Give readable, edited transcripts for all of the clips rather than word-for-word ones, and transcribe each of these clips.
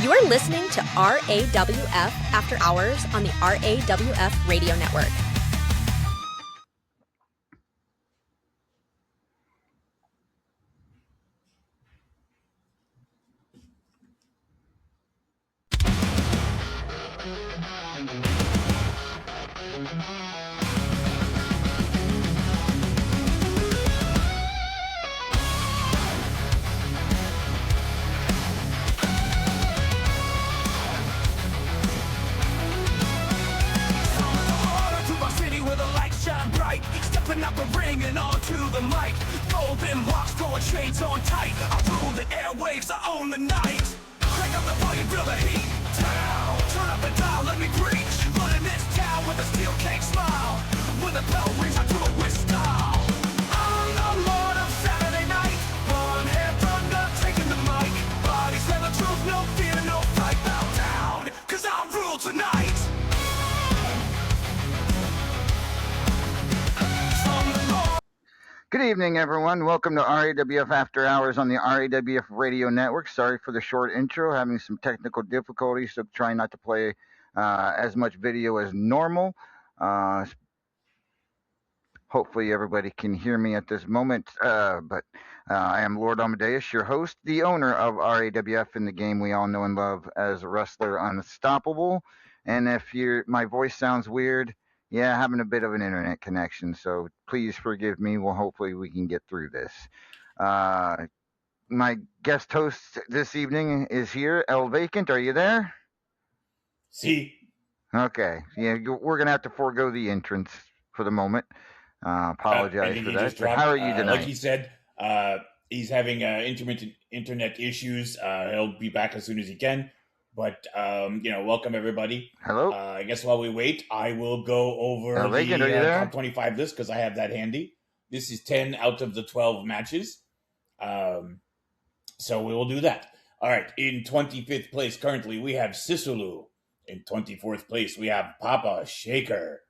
You are listening to RAWF After Hours on the RAWF Radio Network. Stepping up the ring and onto the mic. Golden locks, throwing shades on tight. I rule the airwaves, I own the night. Crank up the volume, feel the heat. Down, turn up the dial, let me preach. Running this town with a steel cake smile. When the bell rings, I do it with style. I'm the lord of Saturday night. One hair thunder, taking the mic. Bodies tell the truth, no fear, no fight. Bow down, cause I'll rule tonight. Good evening, everyone. Welcome to RAWF After Hours on the RAWF Radio Network. Sorry for the short intro, having some technical difficulties, so trying not to play as much video as normal. Hopefully everybody can hear me at this moment, but I am Lord Amadeus, your host, the owner of RAWF in the game we all know and love as Wrestler Unstoppable. And if my voice sounds weird, yeah, having a bit of an internet connection, so please forgive me. Well, hopefully we can get through this. My guest host this evening is here, El Vacant. Are you there? See. Okay. Yeah, we're going to have to forego the entrance for the moment. Apologize for that. How are you tonight? Like he said, he's having intermittent internet issues. He'll be back as soon as he can. But, welcome everybody. Hello. I guess while we wait, I will go over the top 25 list because I have that handy. This is 10 out of the 12 matches. So we will do that. All right. In 25th place currently, we have Sisulu. In 24th place, we have Papa Shaker.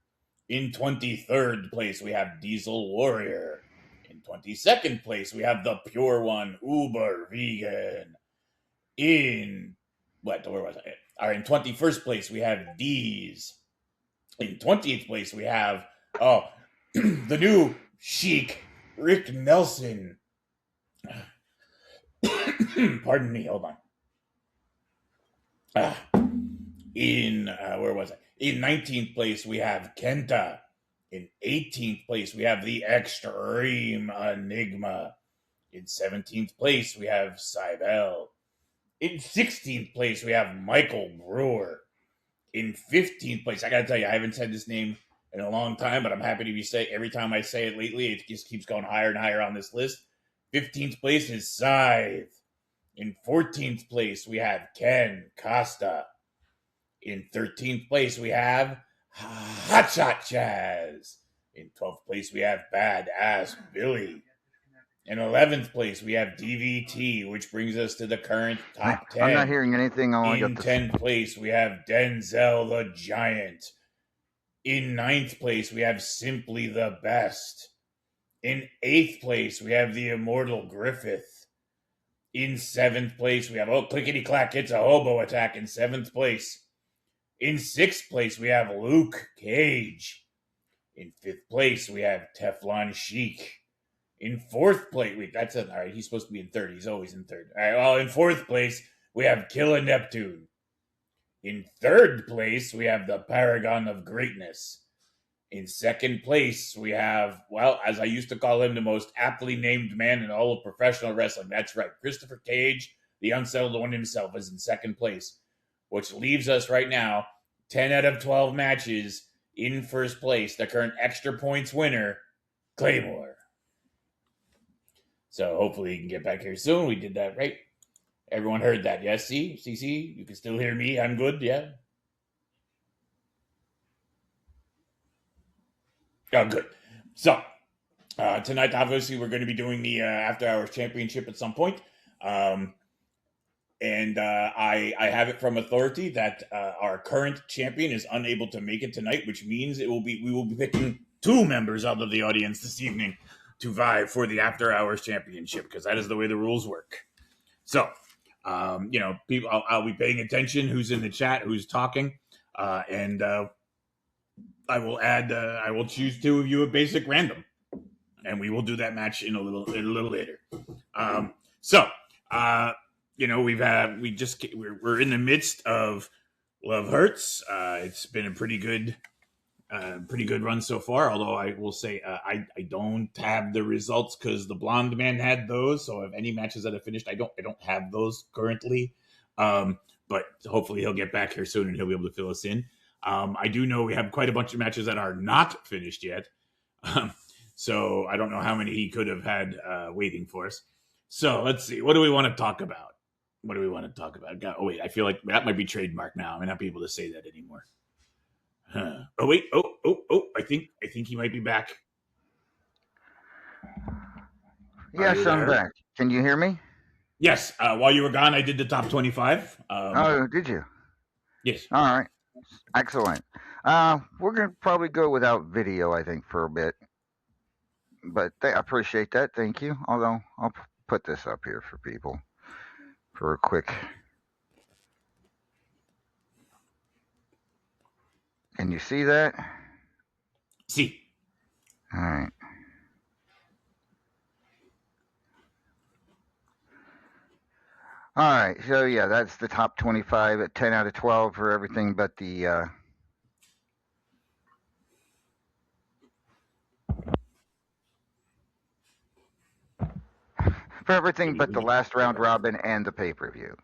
In 23rd place, we have Diesel Warrior. In 22nd place, we have the Pure One, Uber Vegan. In 21st place, we have D's. In 20th place, we have, the new Sheik, Rick Nelson. Pardon me, hold on. In 19th place, we have Kenta. In 18th place, we have the Extreme Enigma. In 17th place, we have Cybele. In 16th place, we have Michael Brewer. In 15th place, I gotta tell you, I haven't said this name in a long time, but I'm happy to be saying every time I say it lately, it just keeps going higher and higher on this list. 15th place is Scythe. In 14th place, we have Ken Costa. In 13th place, we have Hotshot Chaz. In 12th place, we have Badass Billy. In 11th place, we have DVT, which brings us to the current top 10. I'm not hearing anything. In 10th place, we have Denzel the Giant. In 9th place, we have Simply the Best. In 8th place, we have the Immortal Griffith. In 7th place, we have, clickety-clack, it's a hobo attack in 7th place. In 6th place, we have Luke Cage. In 5th place, we have Teflon Sheik. In 4th place, all right, he's supposed to be in 3rd. He's always in 3rd. All right, well, in 4th place, we have Killer Neptune. In 3rd place, we have the Paragon of Greatness. In 2nd place, we have, as I used to call him, the most aptly named man in all of professional wrestling. That's right. Christopher Cage, the unsettled one himself, is in 2nd place, which leaves us right now 10 out of 12 matches in 1st place. The current extra points winner, Claymore. So hopefully he can get back here soon. We did that right. Everyone heard that, yes? See? You can still hear me. I'm good, yeah? Oh, good. So, tonight, obviously, we're going to be doing the After Hours Championship at some point. I have it from authority that our current champion is unable to make it tonight, which means we will be picking 2 members out of the audience this evening to vie for the After Hours Championship, because that is the way the rules work. So, People, I'll be paying attention who's in the chat, who's talking, and I will choose two of you at basic random, and we will do that match in a little later. We're in the midst of Love Hurts. It's been a pretty good run so far. Although I will say I don't have the results because the blonde man had those. So if any matches that have finished, I don't have those currently. But hopefully he'll get back here soon and he'll be able to fill us in. I do know we have quite a bunch of matches that are not finished yet. So I don't know how many he could have had waiting for us. So let's see. What do we want to talk about? Oh, wait. I feel like that might be trademark now. I may not be able to say that anymore. Oh, wait. Oh. I think he might be back. Yes, I'm back. Can you hear me? Yes. While you were gone, I did the top 25. Oh, did you? Yes. All right. Excellent. We're going to probably go without video, I think, for a bit. But I appreciate that. Thank you. Although I'll put this up here for people for a quick. Can you see that? See. All right. All right. So, yeah, that's the top 25 at 10 out of 12 for everything but the last round robin and the pay-per-view.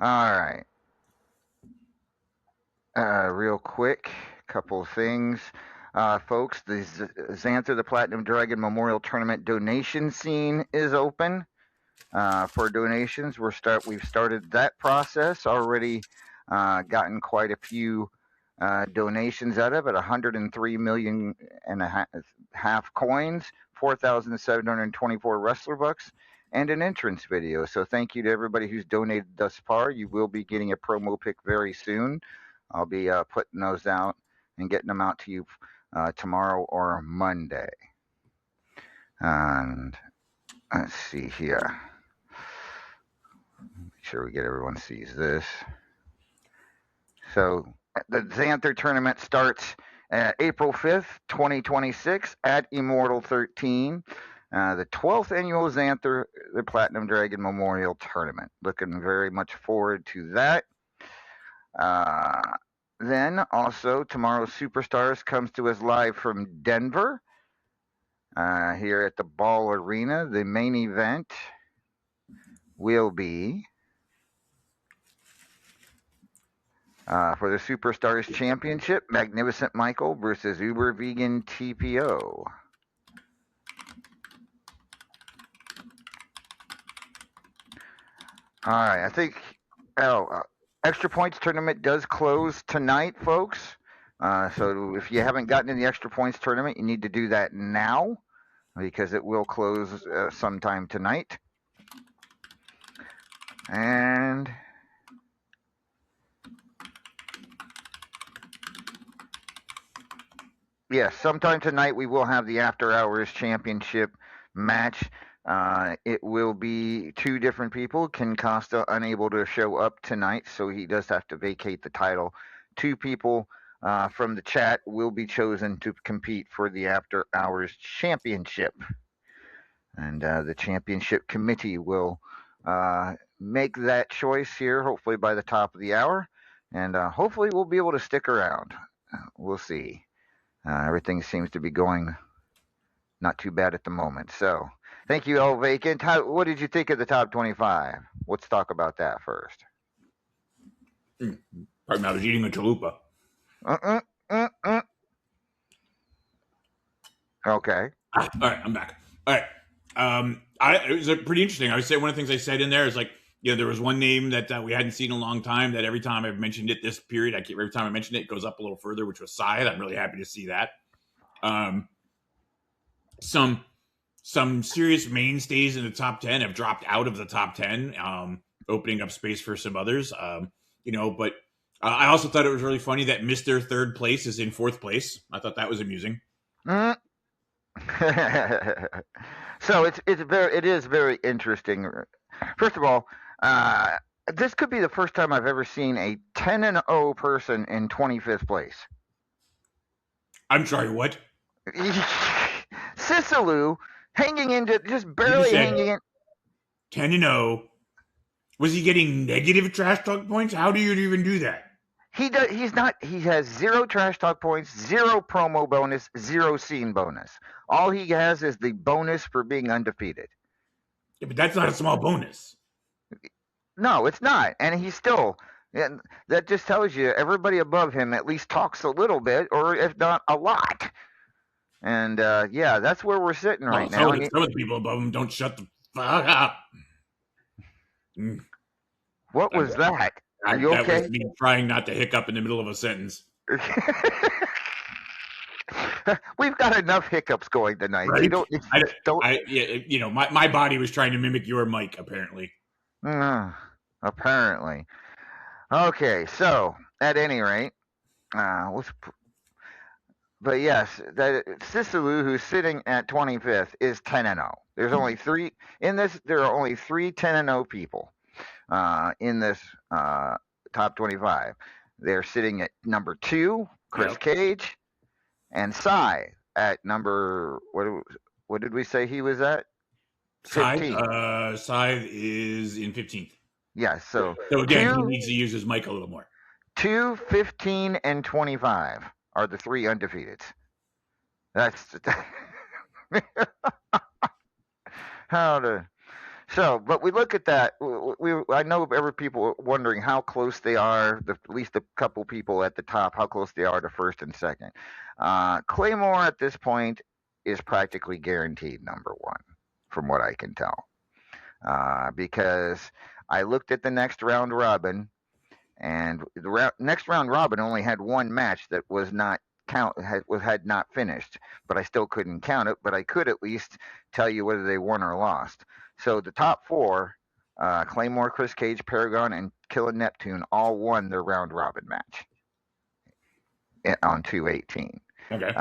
All right. Real quick, couple of things. Folks, the Xanther the Platinum Dragon Memorial Tournament donation scene is open for donations. We've started that process already. Gotten quite a few donations out of it. 103 million and a half coins, 4,724 wrestler bucks, and an entrance video. So thank you to everybody who's donated thus far. You will be getting a promo pic very soon. I'll be putting those out and getting them out to you tomorrow or Monday. And let's see here. Make sure everyone sees this. So the Xanther tournament starts April 5th, 2026 at Immortal 13. The 12th annual Xanther the Platinum Dragon Memorial Tournament. Looking very much forward to that. Then also tomorrow's Superstars comes to us live from Denver here at the Ball Arena. The main event will be for the Superstars Championship, Magnificent Michael versus Uber Vegan TPO. All right, I think Extra Points tournament does close tonight, folks. So if you haven't gotten in the Extra Points tournament, you need to do that now because it will close sometime tonight. And yes, sometime tonight we will have the After Hours Championship match. It will be two different people. Ken Costa unable to show up tonight, so he does have to vacate the title. Two people from the chat will be chosen to compete for the After Hours Championship. And the championship committee will make that choice here, hopefully by the top of the hour. And hopefully we'll be able to stick around. We'll see. Everything seems to be going not too bad at the moment. So thank you, L Vacant. What did you think of the top 25? Let's talk about that first. Pardon me, I was eating a chalupa. Okay. All right, I'm back. All right. It was pretty interesting. I would say one of the things I said in there is there was one name that we hadn't seen in a long time that every time I've mentioned it this period, every time I mention it, it goes up a little further, which was Syed. I'm really happy to see that. Some serious mainstays in the top 10 have dropped out of the top 10, opening up space for some others. But I also thought it was really funny that Mr. Third Place is in fourth place. I thought that was amusing. So it is very interesting. First of all, This could be the first time I've ever seen a 10-0 person in 25th place. I'm sorry, what? Sisalu hanging into just You barely said hanging in. 10-0. Was he getting negative trash talk points? How do you even do that? He does. He's not. He has 0 trash talk points, 0 promo bonus, 0 scene bonus. All he has is the bonus for being undefeated. Yeah, but that's not a small bonus. No, it's not. And he's still. And that just tells you everybody above him at least talks a little bit, or if not a lot. And yeah, that's where we're sitting right now. Some of the people above him don't shut the fuck up. What was that? Are you that okay? was me trying not to hiccup in the middle of a sentence. We've got enough hiccups going tonight. Right? You don't. My body was trying to mimic your mic, apparently. Apparently. Okay, so at any rate, but yes, that Sisalu, who's sitting at 25th, is 10-0. There's only 3 in this. There are only 3 10-0 people in this top 25. They're sitting at number 2, Chris Cage, and Sai at number what did we say he was at? 15. Sai is in 15th. Yeah, so again, he needs to use his mic a little more. 2, 15, and 25 are the 3 undefeateds. That's how to. So, but we look at that. I know every people are wondering how close they are. At least a couple people at the top, how close they are to first and second. Claymore at this point is practically guaranteed number 1, from what I can tell, because I looked at the next round robin, and the next round robin only had 1 match that was not had not finished, but I still couldn't count it. But I could at least tell you whether they won or lost. So the top 4, Claymore, Chris Cage, Paragon, and Killer Neptune, all won their round robin match on 2/18. Okay.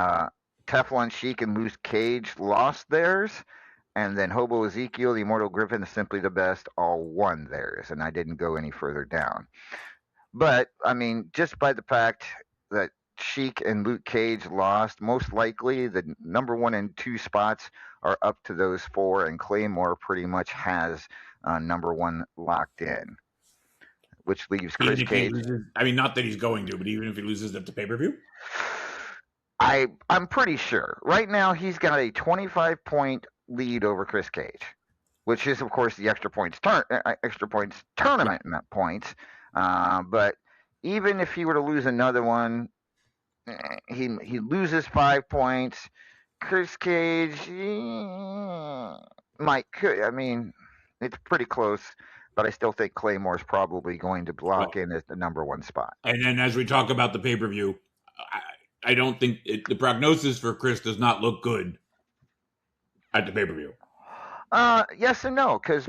Teflon Sheik and Luke Cage lost theirs, and then Hobo Ezekiel, the Immortal Griffin, the Simply the Best, all won theirs, and I didn't go any further down. But I mean, just by the fact that Sheik and Luke Cage lost, most likely the number 1 and 2 spots are up to those 4, and Claymore pretty much has number 1 locked in, which leaves Chris Cage. I mean, not that he's going to, but even if he loses at the pay-per-view? I'm pretty sure. Right now, he's got a 25-point lead over Chris Cage, which is, of course, the extra points tournament points. But even if he were to lose another one, he loses 5 points. Chris Cage could. I mean, it's pretty close, but I still think Claymore's probably going to lock in as the number 1 spot. And then as we talk about the pay-per-view, I don't think the prognosis for Chris does not look good at the pay-per-view. Yes and no, because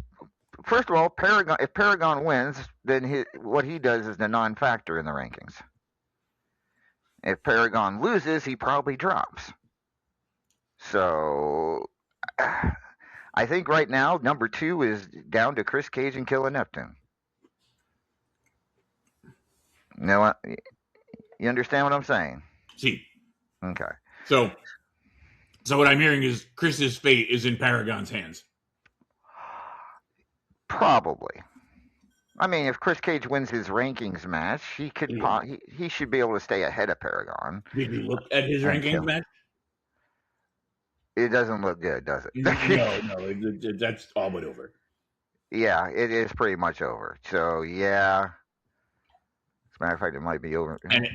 first of all, if Paragon wins, then what he does is the non-factor in the rankings. If Paragon loses, he probably drops. So I think right now, number 2 is down to Chris Cage and Killer Neptune. You know what? You understand what I'm saying? See. Okay. So what I'm hearing is Chris's fate is in Paragon's hands. Probably. I mean, if Chris Cage wins his rankings match, he could he should be able to stay ahead of Paragon. Did you look at his rankings match? It doesn't look good, does it? No, that's all but over. Yeah, it is pretty much over. So yeah, as a matter of fact, it might be over. And it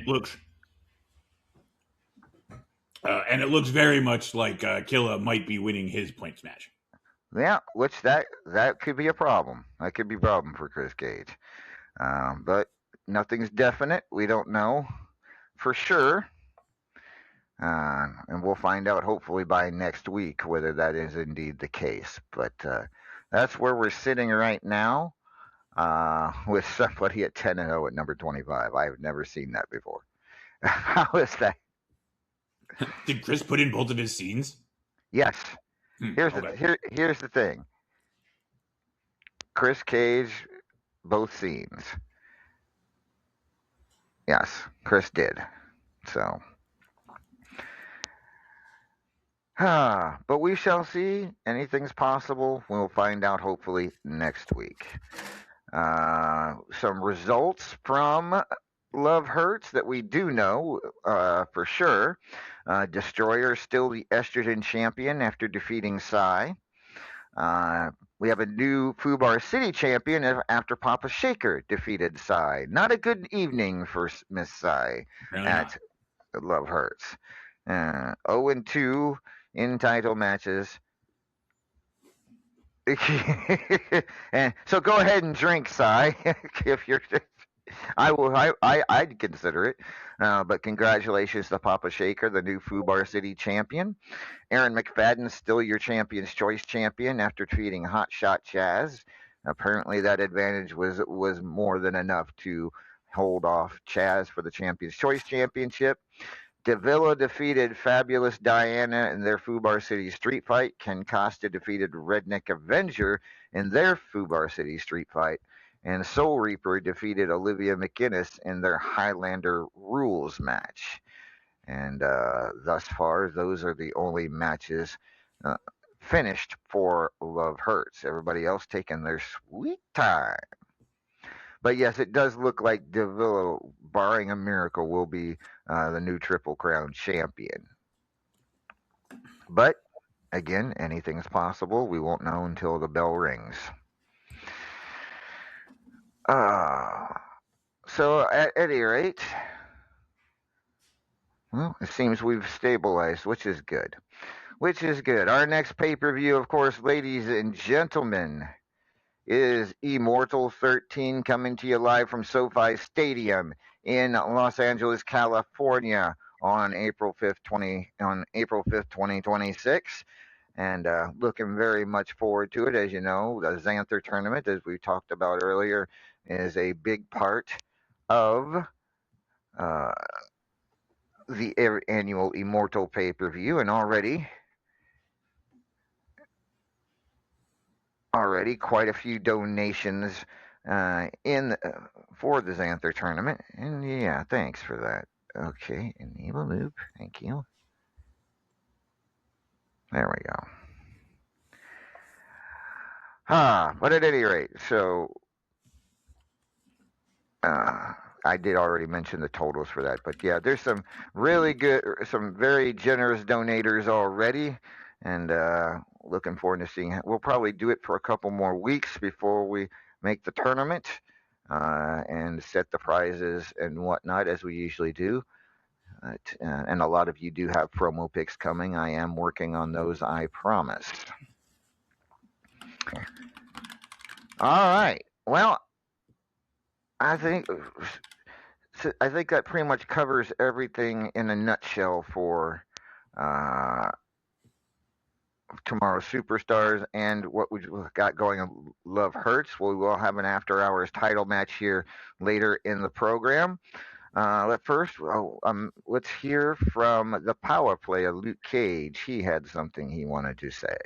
looks very much like Killa might be winning his points match. Yeah, which that could be a problem. That could be a problem for Chris Cage. But nothing's definite. We don't know for sure. And we'll find out hopefully by next week whether that is indeed the case. But that's where we're sitting right now with somebody at 10-0 at number 25. I've never seen that before. How is that? Did Chris put in both of his scenes? Yes. Here's the thing. Chris Cage both scenes. Yes, Chris did. So, but we shall see. Anything's possible. We'll find out hopefully next week. Some results from Love Hurts that we do know for sure. Destroyer still the estrogen champion after defeating Psy. We have a new Fubar City champion after Papa Shaker defeated Psy. Not a good evening for Miss Psy Really at not. Love Hurts. 0-2 in title matches. And so go ahead and drink, Psy, if you're. I will. I'd consider it. But congratulations to Papa Shaker, the new Fubar City champion. Aaron McFadden still your Champion's Choice champion after defeating Hotshot Chaz. Apparently, that advantage was more than enough to hold off Chaz for the Champion's Choice championship. Davila defeated Fabulous Diana in their Fubar City street fight. Ken Costa defeated Redneck Avenger in their Fubar City street fight. And Soul Reaper defeated Olivia McGinnis in their Highlander rules match. And thus far, those are the only matches finished for Love Hurts. Everybody else taking their sweet time. But yes, it does look like Davila, barring a miracle, will be the new Triple Crown champion. But again, anything's possible. We won't know until the bell rings. So at any rate, well, it seems we've stabilized, which is good. Our next pay-per-view, of course, ladies and gentlemen, is Immortal 13 coming to you live from SoFi Stadium in Los Angeles, California on April 5th, 2026. And looking very much forward to it. As you know, the Xanther tournament, as we talked about earlier, is a big part of the annual Immortal pay-per-view, and already quite a few donations in for the Xanther tournament. And yeah, thanks for that. Okay, enable loop. Thank you. There we go. But at any rate, so I did already mention the totals for that. But yeah, there's some really good, some very generous donators already. And looking forward to seeing. We'll probably do it for a couple more weeks before we make the tournament and set the prizes and whatnot as we usually do. And a lot of you do have promo picks coming. I am working on those, I promise. All right. Well, I think that pretty much covers everything in a nutshell for tomorrow's Superstars and what we've got going on Love Hurts. We will have an after hours title match here later in the program. Let's hear from the power player, Luke Cage. He had something he wanted to say.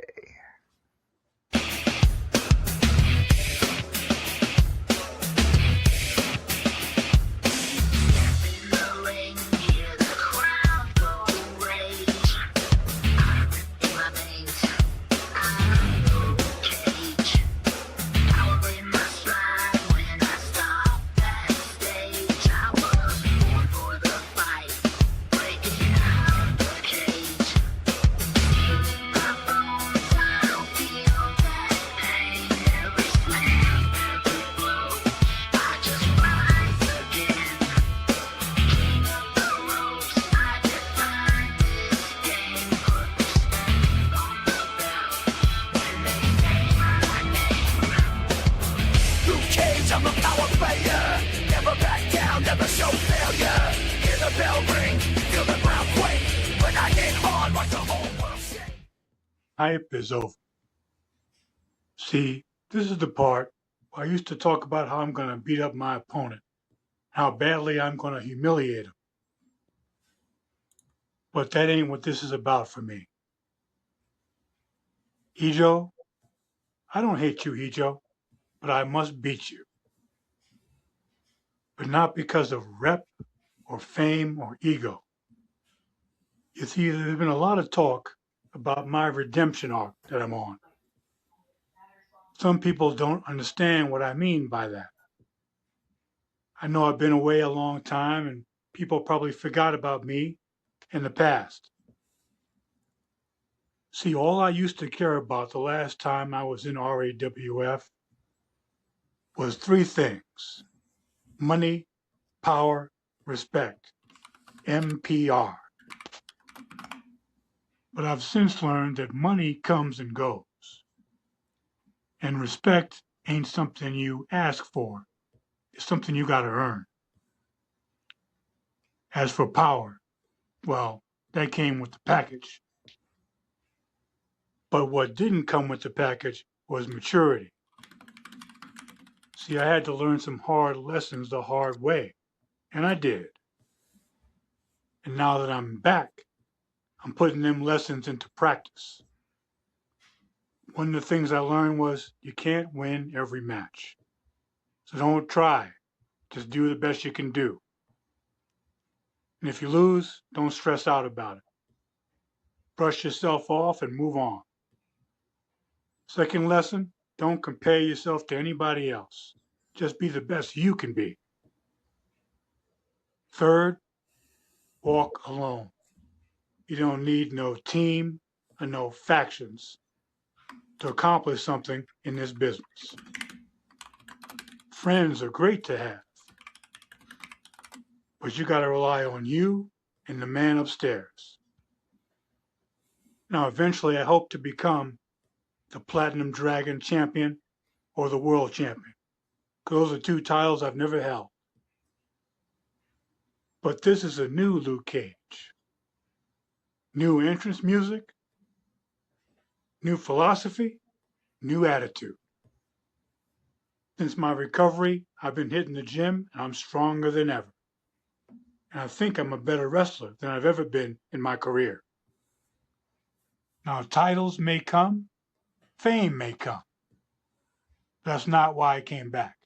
Hype is over. See, this is the part where I used to talk about how I'm going to beat up my opponent, how badly I'm going to humiliate him. But that ain't what this is about for me. Hijo, I don't hate you, Hijo, but I must beat you. but not because of rep or fame or ego. You see, there's been a lot of talk about my redemption arc that I'm on. Some people don't understand what I mean by that. I know I've been away a long time and people probably forgot about me in the past. See, all I used to care about the last time I was in RAWF was three things: money, power, respect. MPR. But I've since learned that money comes and goes, and respect ain't something you ask for, it's something you gotta earn. As for power, well, that came with the package. But what didn't come with the package was maturity. See, I had to learn some hard lessons the hard way, and I did. And now that I'm back, I'm putting them lessons into practice. One of the things I learned was you can't win every match. So don't try. Just do the best you can do. And if you lose, don't stress out about it. Brush yourself off and move on. Second lesson, don't compare yourself to anybody else. Just be the best you can be. Third, walk alone. You don't need no team or no factions to accomplish something in this business. Friends are great to have, but you got to rely on you and the man upstairs. Now, eventually, I hope to become the Platinum Dragon champion or the world champion. Those are two titles I've never held. But this is a new Luke Cage. New entrance music, new philosophy, new attitude. Since my recovery, I've been hitting the gym and I'm stronger than ever. And I think I'm a better wrestler than I've ever been in my career. Now, titles may come, fame may come. That's not why I came back.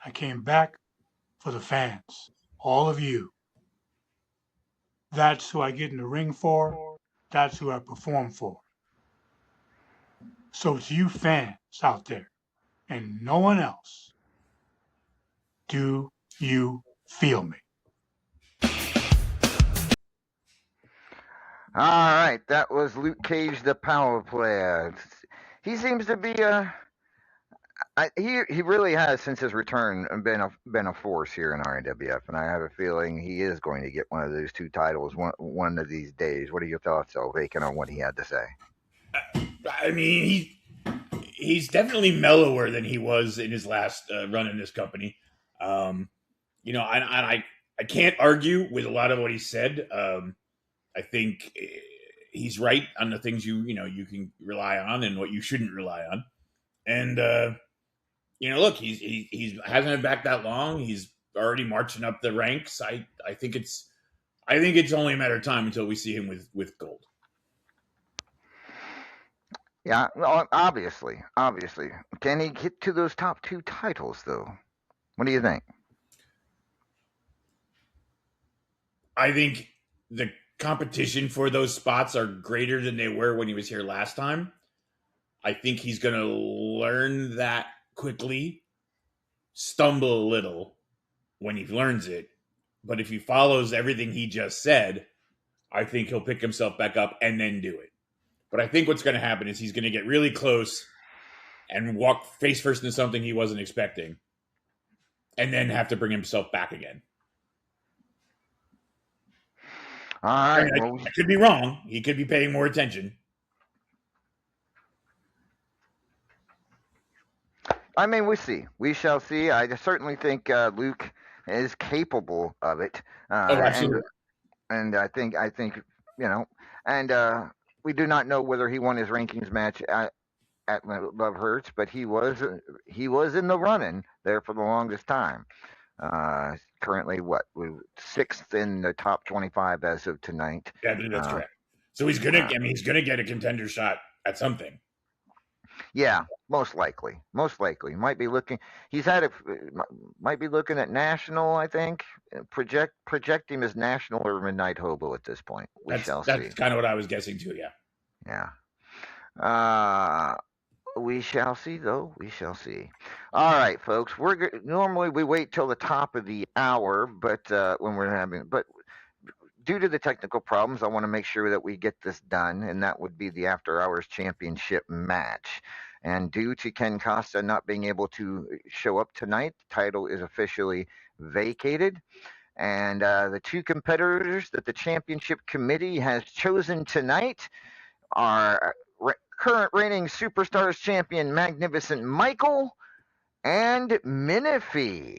I came back for the fans, all of you. That's who I get in the ring for. That's who I perform for. So to you fans out there and no one else, do you feel me? All right, that was Luke Cage, the power player. He seems to be he really has since his return been a force here in RAWF, and I have a feeling he is going to get one of those two titles one of these days. What are your thoughts, Elvacan, on what he had to say? I mean, he's definitely mellower than he was in his last run in this company. I can't argue with a lot of what he said. I think he's right on the things you can rely on and what you shouldn't rely on. And look, he hasn't been back that long. He's already marching up the ranks. I think it's only a matter of time until we see him with gold. Yeah, well, obviously. Can he get to those top two titles, though? What do you think? I think the competition for those spots are greater than they were when he was here last time. I think he's going to learn that quickly, stumble a little when he learns it. But if he follows everything he just said, I think he'll pick himself back up and then do it. But I think what's going to happen is he's going to get really close and walk face first into something he wasn't expecting and then have to bring himself back again. All right. I could be wrong. He could be paying more attention. I mean, we see. We shall see. I certainly think Luke is capable of it. Absolutely. And I think and we do not know whether he won his rankings match at Love Hurts, but he was in the running there for the longest time. Currently, sixth in the top 25 as of tonight. Yeah, I believe that's correct. So he's gonna get a contender shot at something. Yeah, most likely. Most likely. Might be looking. He's had a. Might be looking at national. I think project him as national or midnight hobo at this point. We shall see. That's kind of what I was guessing too. Yeah. Yeah. Uh, we shall see, though. We shall see. All right, folks. Normally we wait till the top of the hour, but when we're having, but due to the technical problems, I want to make sure that we get this done, and that would be the After Hours Championship match. And due to Ken Costa not being able to show up tonight, the title is officially vacated. And the two competitors that the championship committee has chosen tonight are current reigning Superstars champion Magnificent Michael and Minifee.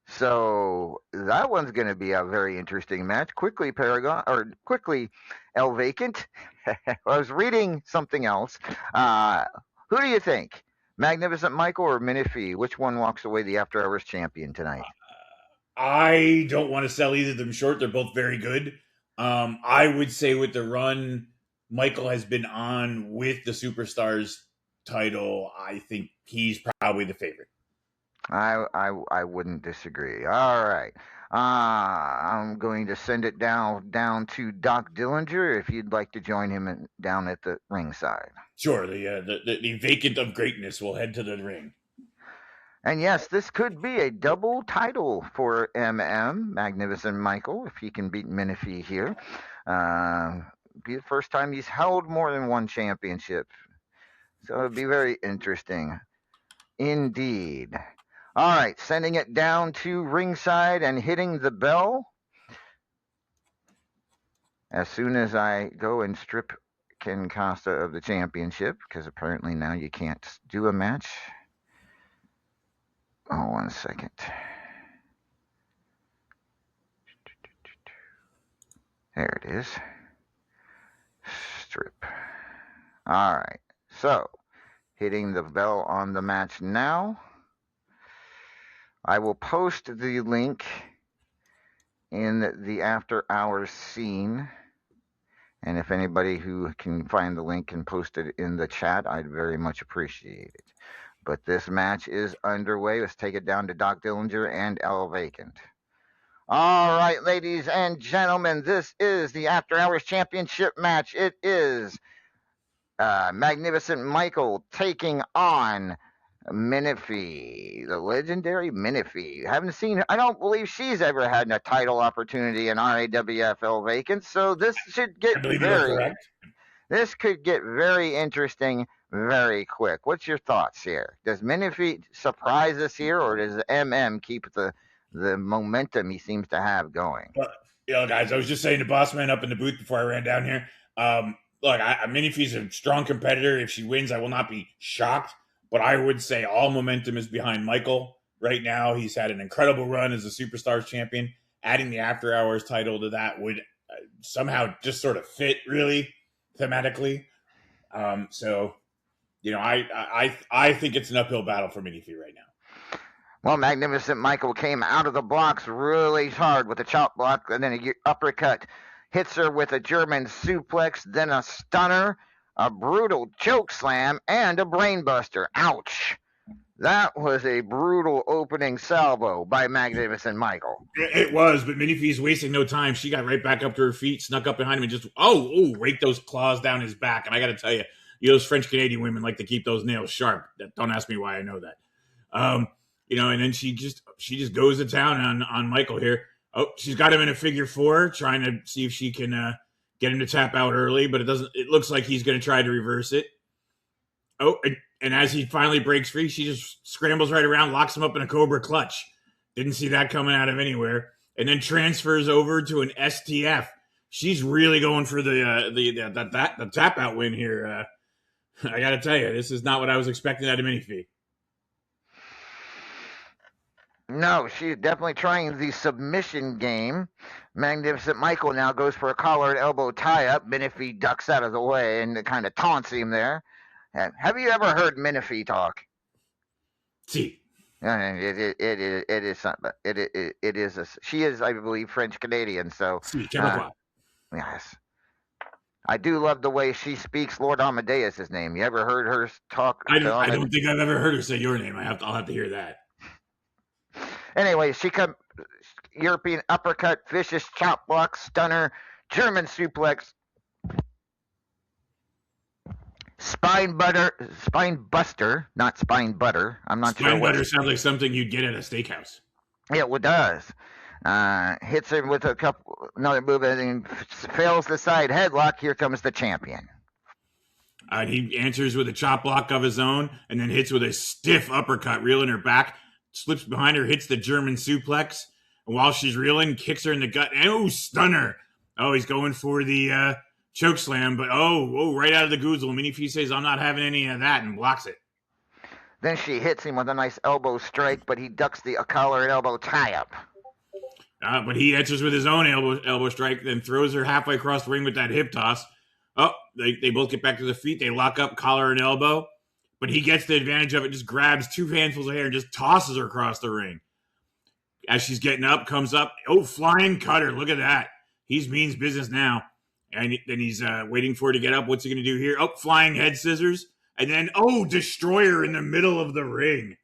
So that one's going to be a very interesting match. Quickly, El Vacant. I was reading something else. Who do you think? Magnificent Michael or Minifee? Which one walks away the After Hours champion tonight? I don't want to sell either of them short. They're both very good. I would say with the run Michael has been on with the Superstars title, I think he's probably the favorite. I wouldn't disagree. All right. I'm going to send it down to Doc Dillinger if you'd like to join him down at the ringside. Sure. The vacant of greatness will head to the ring. And yes, this could be a double title for Magnificent Michael, if he can beat Minifee here. Be the first time he's held more than one championship. So it'd be very interesting. Indeed. All right, sending it down to ringside and hitting the bell. As soon as I go and strip Ken Costa of the championship, because apparently now you can't do a match. Oh, 1 second. There it is. Strip. All right. So, hitting the bell on the match now. I will post the link in the After Hours scene. And if anybody who can find the link and post it in the chat, I'd very much appreciate it. But this match is underway. Let's take it down to Doc Dillinger and El Vacant. All right, ladies and gentlemen, this is the After Hours Championship match. It is Magnificent Michael taking on Minifee, the legendary Minifee. I don't believe she's ever had a title opportunity in RAWF El Vacant, so this should get this could get very interesting very quick. What's your thoughts here? Does Minifee surprise us here, or does keep the momentum he seems to have going? Well, guys, I was just saying to Boss Man up in the booth before I ran down here. Look, Minifee's a strong competitor. If she wins, I will not be shocked. But I would say all momentum is behind Michael right now. He's had an incredible run as a Superstars champion. Adding the After Hours title to that would somehow just sort of fit really thematically. So, you know, I think it's an uphill battle for Minifee right now. Well, Magnificent Michael came out of the blocks really hard with a chop block and then an uppercut. Hits her with a German suplex, then a stunner, a brutal choke slam, and a brainbuster. Ouch. That was a brutal opening salvo by Magnificent Michael. It was, but Minifee's wasting no time. She got right back up to her feet, snuck up behind him, and just, raked those claws down his back. And I got to tell you, those French-Canadian women like to keep those nails sharp. Don't ask me why I know that. And then she just goes to town on Michael here. Oh, she's got him in a figure four, trying to see if she can get him to tap out early, but it looks like he's going to try to reverse it. Oh, and as he finally breaks free, she just scrambles right around, locks him up in a Cobra clutch. Didn't see that coming out of anywhere. And then transfers over to an STF. She's really going for the tap out win here. I got to tell you, this is not what I was expecting out of Minifee. No, she's definitely trying the submission game. Magnificent Michael now goes for a collar and elbow tie-up. Minifee ducks out of the way and kind of taunts him there. Have you ever heard Minifee talk? See. It is. She is, I believe, French Canadian. So. Si, yes. I do love the way she speaks Lord Amadeus' name. You ever heard her talk I to don't think I've ever heard her say your name. I'll have to hear that. Anyway, she come European uppercut, vicious chop block, stunner, German suplex, spine buster, not spine butter. I'm not sure Spine what. butter sounds like something you'd get at a steakhouse. Yeah, it does. Hits him with another move and fails the side headlock. Here comes the champion. And he answers with a chop block of his own and then hits with a stiff uppercut, reeling her back, slips behind her, hits the German suplex. And while she's reeling, kicks her in the gut. And, stunner. Oh, he's going for the choke slam, but right out of the goozle. Minifi says, I'm not having any of that, and blocks it. Then she hits him with a nice elbow strike, but he ducks the collar and elbow tie-up. But he answers with his own elbow strike, then throws her halfway across the ring with that hip toss. Oh, they both get back to their feet. They lock up, collar and elbow. But he gets the advantage of it, just grabs 2 handfuls of hair and just tosses her across the ring. As she's getting up, comes up. Oh, flying cutter. Look at that. He's means business now. And then he's waiting for her to get up. What's he going to do here? Oh, flying head scissors. And then, destroyer in the middle of the ring.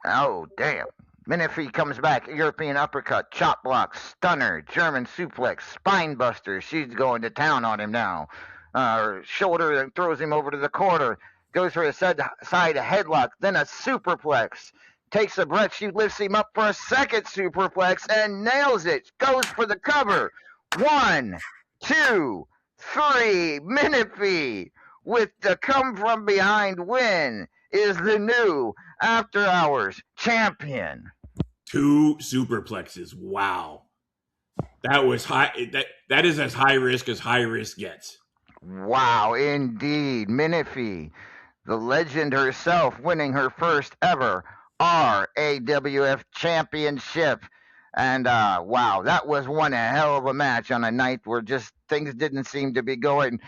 Oh, damn. Minifi comes back. European uppercut, chop block, stunner, German suplex, spine buster. She's going to town on him now. Shoulder and throws him over to the corner. Goes for a side headlock, then a superplex. Takes a breath. She lifts him up for a second superplex and nails it. Goes for the cover. 1, 2, 3. Minifi with the come from behind win is the new After Hours champion. 2 superplexes. Wow. That was high. That is as high risk gets. Wow, indeed. Minifi, the legend herself, winning her first ever RAWF championship. And wow, that was one hell of a match on a night where just things didn't seem to be going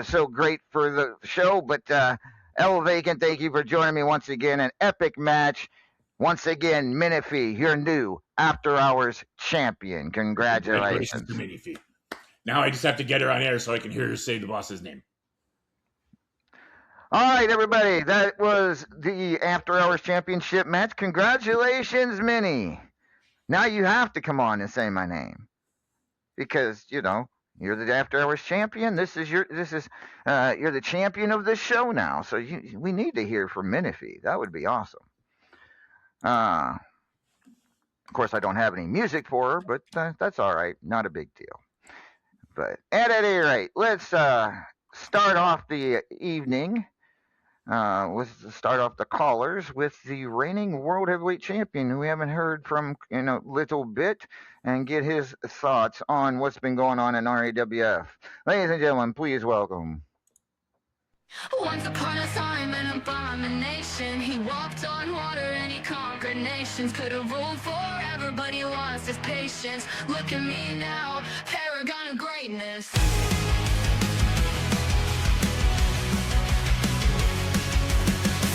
so great for the show. But El Vacant, thank you for joining me once again. An epic match. Once again, Minifi, your new After Hours champion. Congratulations. To Minifi. Now I just have to get her on air so I can hear her say the boss's name. All right, everybody. That was the After Hours championship match. Congratulations, Minnie. Now you have to come on and say my name because, you're the After Hours champion. You're the champion of this show now. So we need to hear from Minifi. That would be awesome. Of course, I don't have any music for her, but that's all right. Not a big deal. But at any rate, let's start off the evening. Let's start off the callers with the reigning World Heavyweight Champion, who we haven't heard from in a little bit, and get his thoughts on what's been going on in RAWF. Ladies and gentlemen, please welcome. Once upon a time, an abomination. He walked on water and he conquered nations. Could have ruled forever, but he lost his patience. Look at me now, paragon of greatness.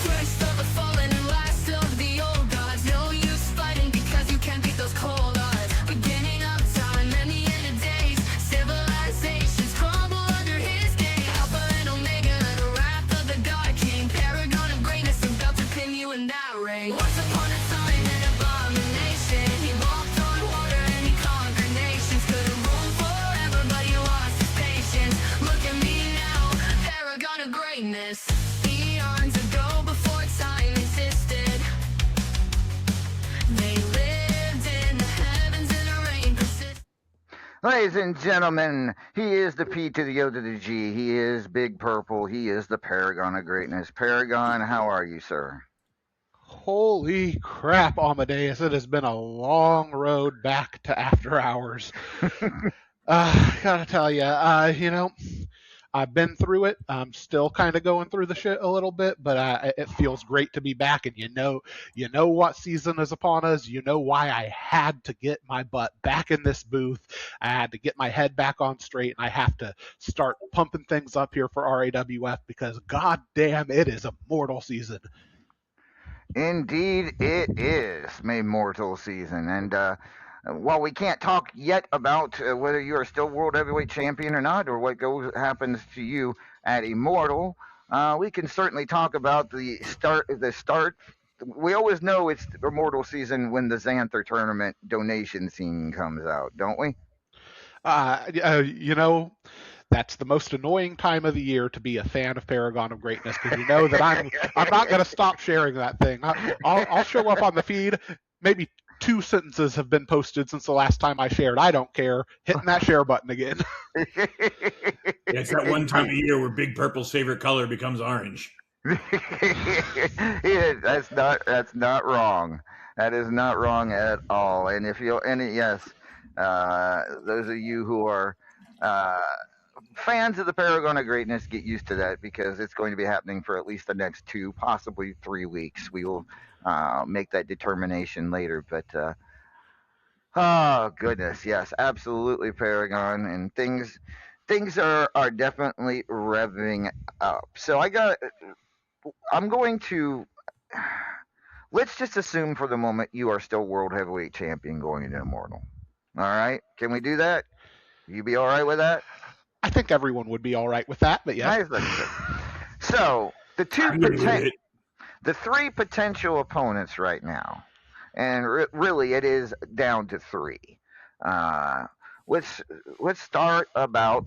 First of the fallen and last of the old gods. No use fighting because you can't beat those cold odds. Beginning of time and the end of days. Civilizations crumble under his gaze. Alpha and Omega, the wrath of the God King. Paragon of greatness, about to pin you in that ring. Once upon a time, an abomination. He walked on water and he conquered nations. Could have ruled forever, but he lost his patience. Look at me now, paragon of greatness. Eons ago, before time existed, they lived in the heavens and the rain persisted. Ladies and gentlemen, he is the P to the O to the G. He is Big Purple. He is the Paragon of Greatness. Paragon, how are you, sir? Holy crap, Amadeus. It has been a long road back to After Hours. Gotta tell you, I've been through it. I'm still kind of going through the shit a little bit, but it feels great to be back. And you know what season is upon us. You know why I had to get my butt back in this booth. I had to get my head back on straight, and I have to start pumping things up here for RAWF because goddamn, it is a mortal season. Indeed, it is a mortal season, and while we can't talk yet about whether you are still world heavyweight champion or not, or what happens to you at Immortal, we can certainly talk about the start. The start. We always know it's Immortal season when the Xanther tournament donation scene comes out, don't we? You know, that's the most annoying time of the year to be a fan of Paragon of Greatness, because you know that I'm not going to stop sharing that thing. I'll show up on the feed. Maybe 2 sentences have been posted since the last time I shared. I don't care. Hitting that share button again. It's that one time a year where Big Purple's favorite color becomes orange. Yeah, that's not wrong. That is not wrong at all. And if you and yes, those of you who are uh, fans of the Paragon of Greatness, get used to that because it's going to be happening for at least the next 2, possibly 3 weeks. We will make that determination later, but. Oh goodness, yes, absolutely, Paragon, and things are definitely revving up. So I'm going to let's just assume for the moment you are still world heavyweight champion going into Immortal. All right, can we do that? You be all right with that? I think everyone would be all right with that, but yes. I think so. So I'm good with it. the 3 potential opponents right now, and really it is down to 3. Uh, let's start about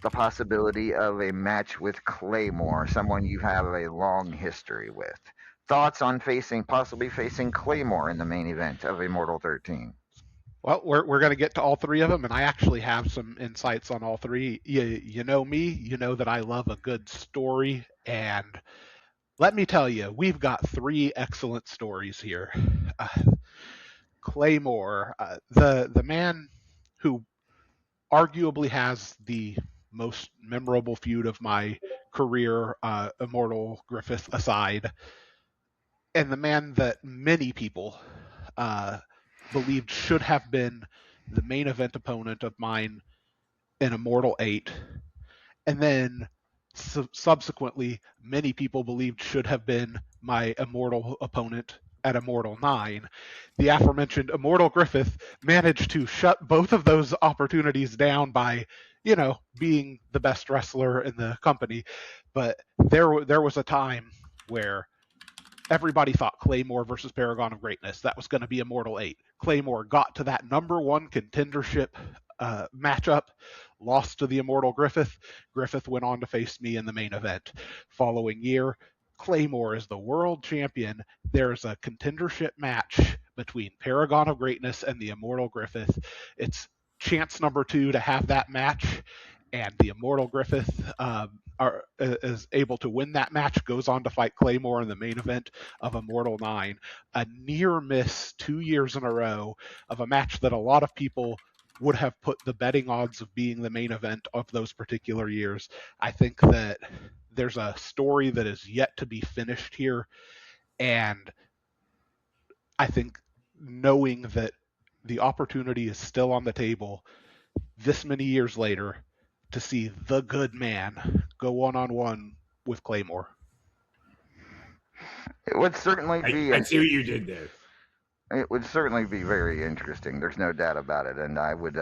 the possibility of a match with Claymore, someone you have a long history with. Thoughts on possibly facing Claymore in the main event of Immortal 13? Well, we're going to get to all 3 of them, and I actually have some insights on all 3. You know me, you know that I love a good story, and let me tell you, we've got 3 excellent stories here. Uh, Claymore, the man who arguably has the most memorable feud of my career, Immortal Griffith aside, and the man that many people uh, believed should have been the main event opponent of mine in Immortal 8, and then subsequently many people believed should have been my Immortal opponent at Immortal 9. The aforementioned Immortal Griffith managed to shut both of those opportunities down by, being the best wrestler in the company. But there was a time where everybody thought Claymore versus Paragon of Greatness, that was going to be Immortal 8. Claymore got to that number 1 contendership matchup, lost to the Immortal Griffith. Griffith went on to face me in the main event. Following year, Claymore is the world champion. There's a contendership match between Paragon of Greatness and the Immortal Griffith. It's chance number 2 to have that match, and the Immortal Griffith is able to win that match, goes on to fight Claymore in the main event of Immortal 9. A near miss 2 years in a row of a match that a lot of people would have put the betting odds of being the main event of those particular years. I think that there's a story that is yet to be finished here, and I think knowing that the opportunity is still on the table this many years later to see the good man go one-on-one with Claymore. It would certainly be. I see what you did there. It would certainly be very interesting. There's no doubt about it, and I would.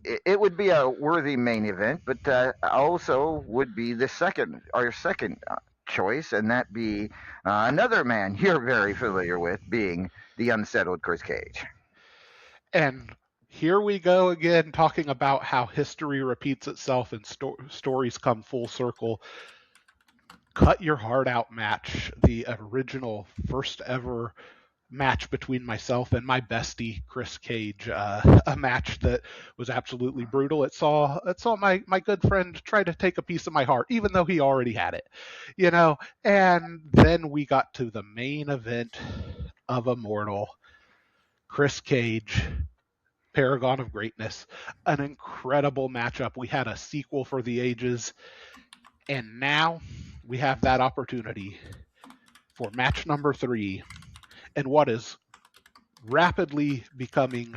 It would be a worthy main event, but also would be our second choice, and that be another man you're very familiar with, being the unsettled Chris Cage. And here we go again, talking about how history repeats itself and stories come full circle. Cut Your Heart Out match, the original first ever match between myself and my bestie Chris Cage, a match that was absolutely brutal. It saw my good friend try to take a piece of my heart, even though he already had it, and then we got to the main event of Immortal. Chris Cage, Paragon of Greatness, an incredible matchup. We had a sequel for the ages, and now we have that opportunity for match number 3 and what is rapidly becoming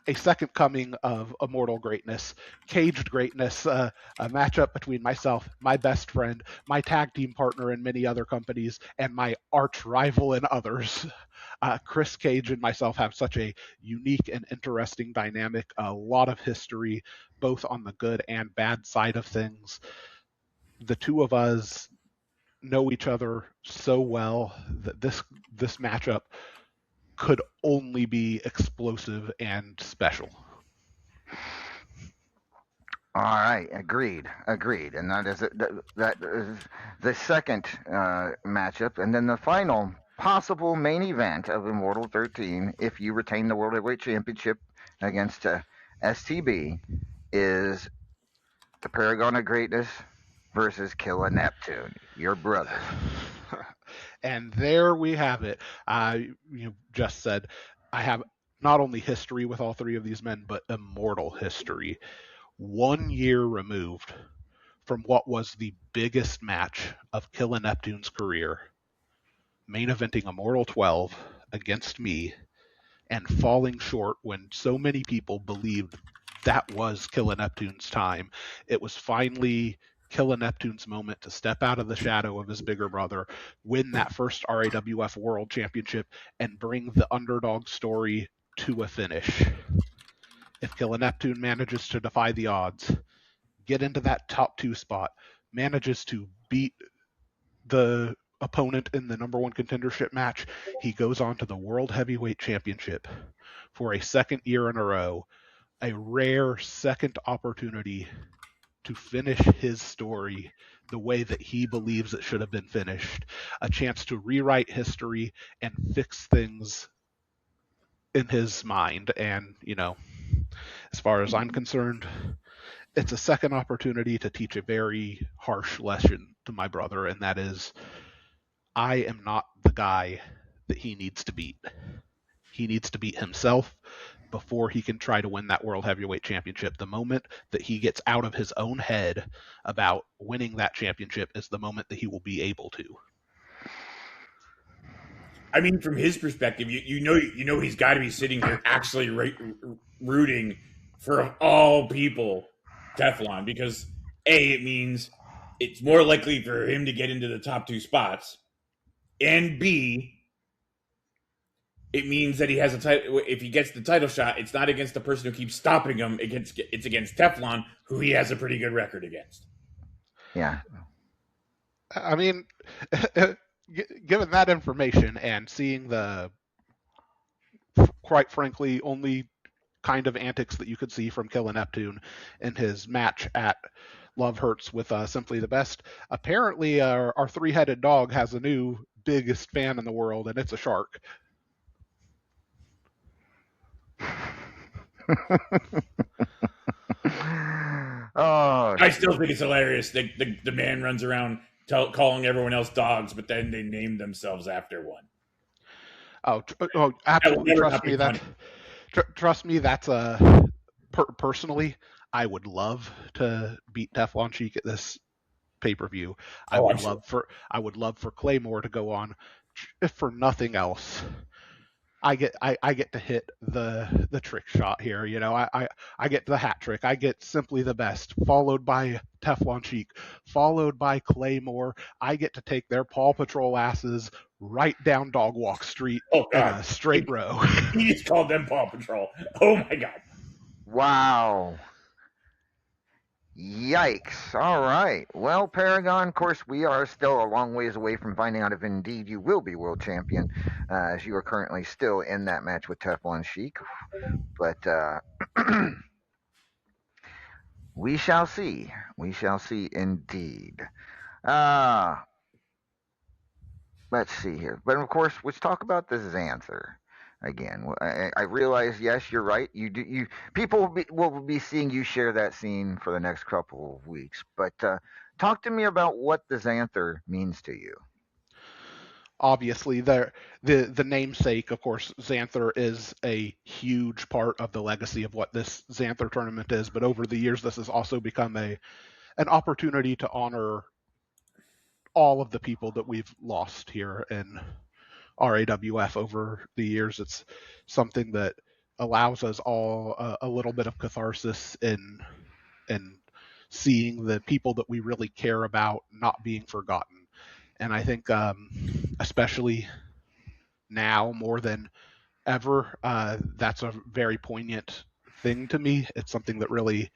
a second coming of immortal greatness, caged greatness, a matchup between myself, my best friend, my tag team partner in many other companies, and my arch rival in others. Chris Cage and myself have such a unique and interesting dynamic, a lot of history, both on the good and bad side of things. The two of us know each other so well that this matchup could only be explosive and special. All right, agreed, and that is the second matchup, and then the final possible main event of Immortal 13, if you retain the World Heavyweight Championship against STB, is the Paragon of Greatness versus Killa Neptune, your brother. And there we have it. You just said I have not only history with all three of these men, but immortal history. 1 year removed from what was the biggest match of Killa Neptune's career, main eventing Immortal 12 against me, and falling short when so many people believed that was Killa Neptune's time. It was finally Killa Neptune's moment to step out of the shadow of his bigger brother, win that first RAWF World Championship, and bring the underdog story to a finish. If Killa Neptune manages to defy the odds, get into that top 2 spot, manages to beat the opponent in the number 1 contendership match, he goes on to the World Heavyweight Championship for a second year in a row, a rare second opportunity to finish his story the way that he believes it should have been finished, a chance to rewrite history and fix things in his mind. And, as far as I'm concerned, it's a second opportunity to teach a very harsh lesson to my brother, and that is, I am not the guy that he needs to beat. He needs to beat himself before he can try to win that World Heavyweight Championship. The moment that he gets out of his own head about winning that championship is the moment that he will be able to. I mean, from his perspective, you know he's got to be sitting here actually rooting for all people Teflon, because A, it means it's more likely for him to get into the top 2 spots, and B, it means that he has a title. If he gets the title shot, it's not against the person who keeps stopping him. It's against Teflon, who he has a pretty good record against. Yeah. I mean, given that information and seeing the, quite frankly, only kind of antics that you could see from Killa Neptune in his match at Love Hurts with Simply the Best, apparently our 3-headed dog has a new biggest fan in the world, and it's a shark. Oh, I still think it's hilarious. The man runs around calling everyone else dogs, but then they name themselves after one. Oh, absolutely. Trust me. That's personally, I would love to beat Teflon Sheik at this pay-per-view. I would love for Claymore to go on, if for nothing else. I get to hit the trick shot here. I get the hat trick. I get Simply the Best, followed by Teflon Sheik, followed by Claymore. I get to take their Paw Patrol asses right down Dog Walk Street in a straight row. He just called them Paw Patrol. Oh my god. Wow. Yikes. All right. Well, Paragon, of course, we are still a long ways away from finding out if indeed you will be world champion, as you are currently still in that match with Teflon Sheik. But we shall see. We shall see indeed. Let's see here. But of course, let's talk about the Xanther again. I realize, yes, you're right. You people will be seeing you share that scene for the next couple of weeks. But talk to me about what the Xanther means to you. Obviously, the namesake, of course, Xanther is a huge part of the legacy of what this Xanther tournament is. But over the years, this has also become an opportunity to honor all of the people that we've lost here in RAWF over the years. It's something that allows us all a little bit of catharsis in seeing the people that we really care about not being forgotten. And I think, especially now more than ever, that's a very poignant thing to me. It's something that really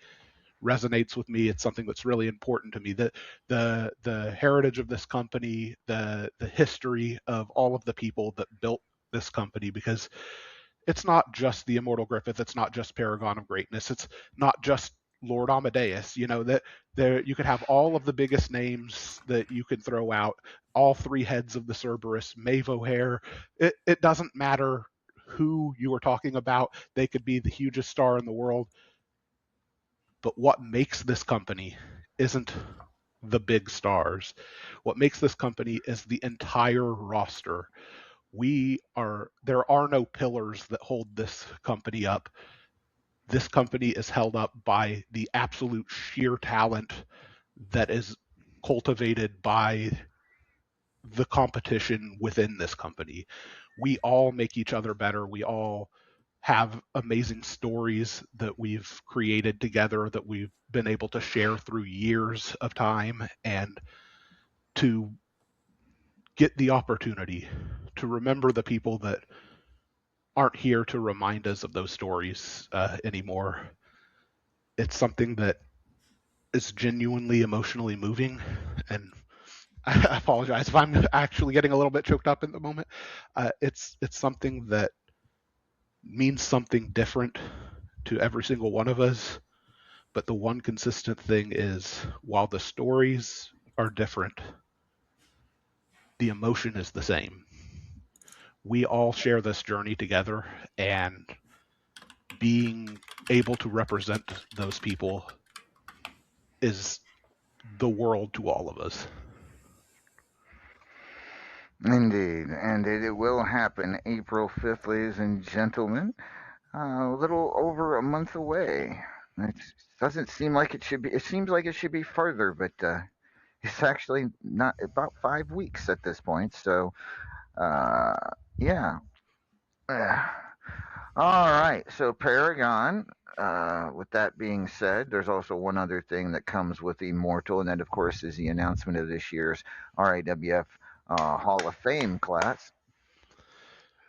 resonates with me. It's something that's really important to me. The heritage of this company, the history of all of the people that built this company, because it's not just the Immortal Griffith, it's not just Paragon of Greatness, it's not just Lord Amadeus. You know, that there you could have all of the biggest names that you could throw out, all three heads of the Cerberus, Maeve O'Hare. It doesn't matter who you are talking about. They could be the hugest star in the world. But what makes this company isn't the big stars. What makes this company is the entire roster. There are no pillars that hold this company up. This company is held up by the absolute sheer talent that is cultivated by the competition within this company. We all make each other better. We all have amazing stories that we've created together that we've been able to share through years of time, and to get the opportunity to remember the people that aren't here to remind us of those stories anymore. It's something that is genuinely emotionally moving, and I apologize if I'm actually getting a little bit choked up in the moment. It's something that means something different to every single one of us, but the one consistent thing is, while the stories are different, the emotion is the same. We all share this journey together, and being able to represent those people is the world to all of us. Indeed, and it will happen April 5th, ladies and gentlemen. A little over a month away. It doesn't seem like it should be. It seems like it should be further, but it's actually not, about 5 weeks at this point. So, uh, yeah. All right. So Paragon. With that being said, there's also one other thing that comes with Immortal, and that, of course, is the announcement of this year's RAWF Hall of Fame class.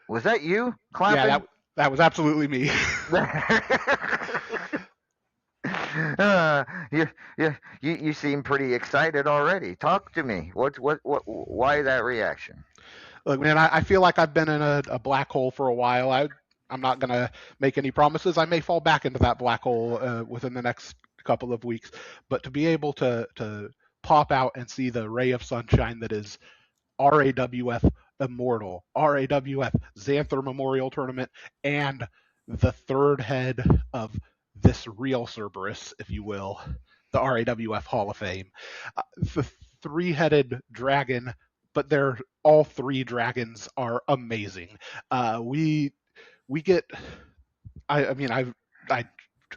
Was that you clapping? Yeah, that was absolutely me. You seem pretty excited already. Talk to me. Why that reaction? Look, man, I feel like I've been in a black hole for a while. I'm not going to make any promises. I may fall back into that black hole within the next couple of weeks. But to be able to pop out and see the ray of sunshine that is RAWF Immortal, RAWF Xanther Memorial Tournament, and the third head of this real Cerberus, if you will, the RAWF Hall of Fame. The three-headed dragon, but all three dragons are amazing. We get, I mean, I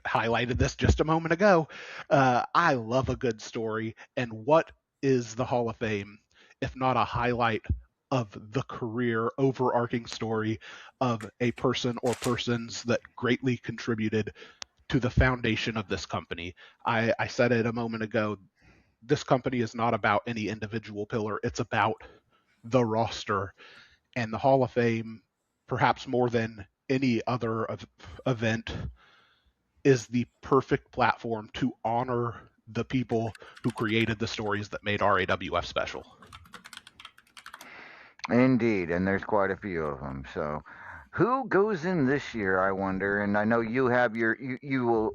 highlighted this just a moment ago. I love a good story, and what is the Hall of Fame if not a highlight of the career overarching story of a person or persons that greatly contributed to the foundation of this company? I said it a moment ago. This company is not about any individual pillar. It's about the roster, and the Hall of Fame, perhaps more than any other event, is the perfect platform to honor the people who created the stories that made RAWF special. Indeed, and there's quite a few of them. So, who goes in this year? I wonder. And I know you have you will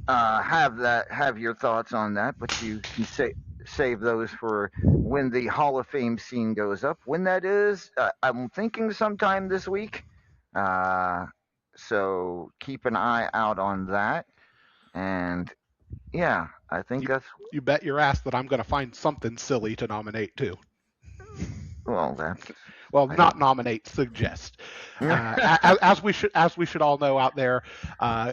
have your thoughts on that, but you can save those for when the Hall of Fame scene goes up. When that is, I'm thinking sometime this week. Uh, so keep an eye out on that. And yeah, I think that's You bet your ass that I'm going to find something silly to nominate too. well, not nominate, suggest. As we should all know out there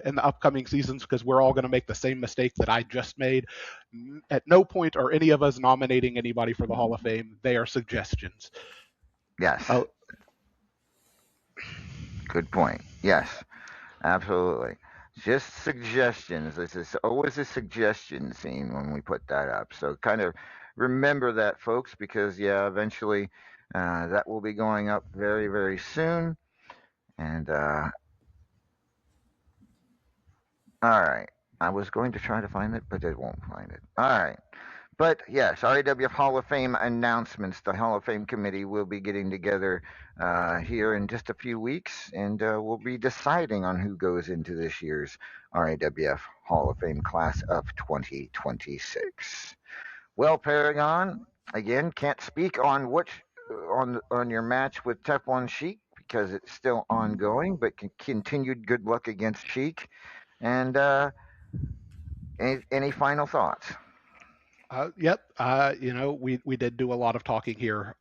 in the upcoming seasons, because we're all going to make the same mistake that I just made. At no point are any of us nominating anybody for the Hall of Fame. They are suggestions. Yes. Good point. Yes. Absolutely. Just suggestions. This is always a suggestion scene when we put that up. So kind of remember that, folks, because yeah, eventually that will be going up very, very soon. And all right, I was going to try to find it, but it won't find it. All right. But yes, RAWF Hall of Fame announcements. The Hall of Fame committee will be getting together here in just a few weeks, and we'll be deciding on who goes into this year's RAWF Hall of Fame class of 2026. Well, Paragon, again, can't speak on on your match with Teflon Sheik because it's still ongoing, but continued good luck against Sheik. And any final thoughts? Yep. We did do a lot of talking here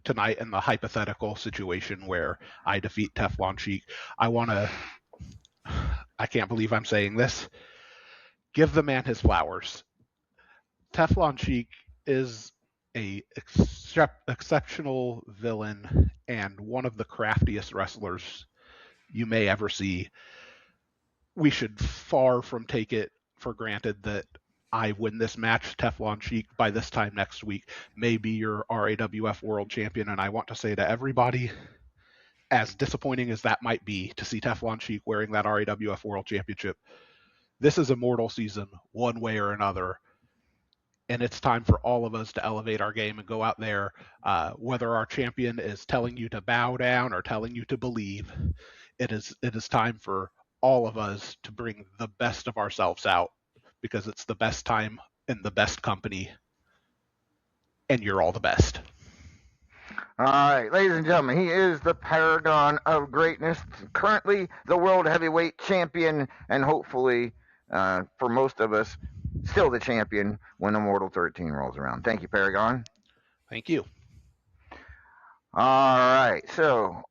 tonight in the hypothetical situation where I defeat Teflon Sheik. I can't believe I'm saying this. Give the man his flowers. Teflon Sheik is a exceptional villain and one of the craftiest wrestlers you may ever see. We should far from take it for granted that I win this match. Teflon Sheik by this time next week may be your RAWF World Champion, and I want to say to everybody, as disappointing as that might be to see Teflon Sheik wearing that RAWF World Championship, this is Immortal season one way or another, and it's time for all of us to elevate our game and go out there, whether our champion is telling you to bow down or telling you to believe. It is time for all of us to bring the best of ourselves out, because it's the best time in the best company, and you're all the best. All right, ladies and gentlemen, he is the paragon of greatness, currently the world heavyweight champion, and hopefully, for most of us, still the champion when Immortal 13 rolls around. Thank you, Paragon. Thank you. All right, so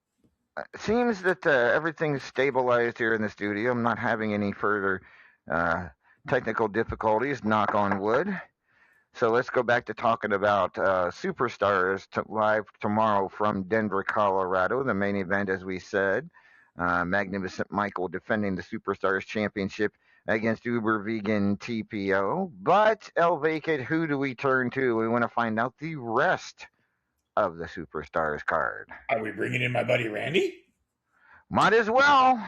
it seems that everything's stabilized here in the studio. I'm not having any further technical difficulties, knock on wood. So let's go back to talking about Superstars live tomorrow from Denver, Colorado. The main event, as we said, Magnificent Michael defending the Superstars Championship against Uber Vegan TPO. But El Vacant, who do we turn to? We want to find out the rest of the Superstars card. Are we bringing in my buddy Randy? Might as well.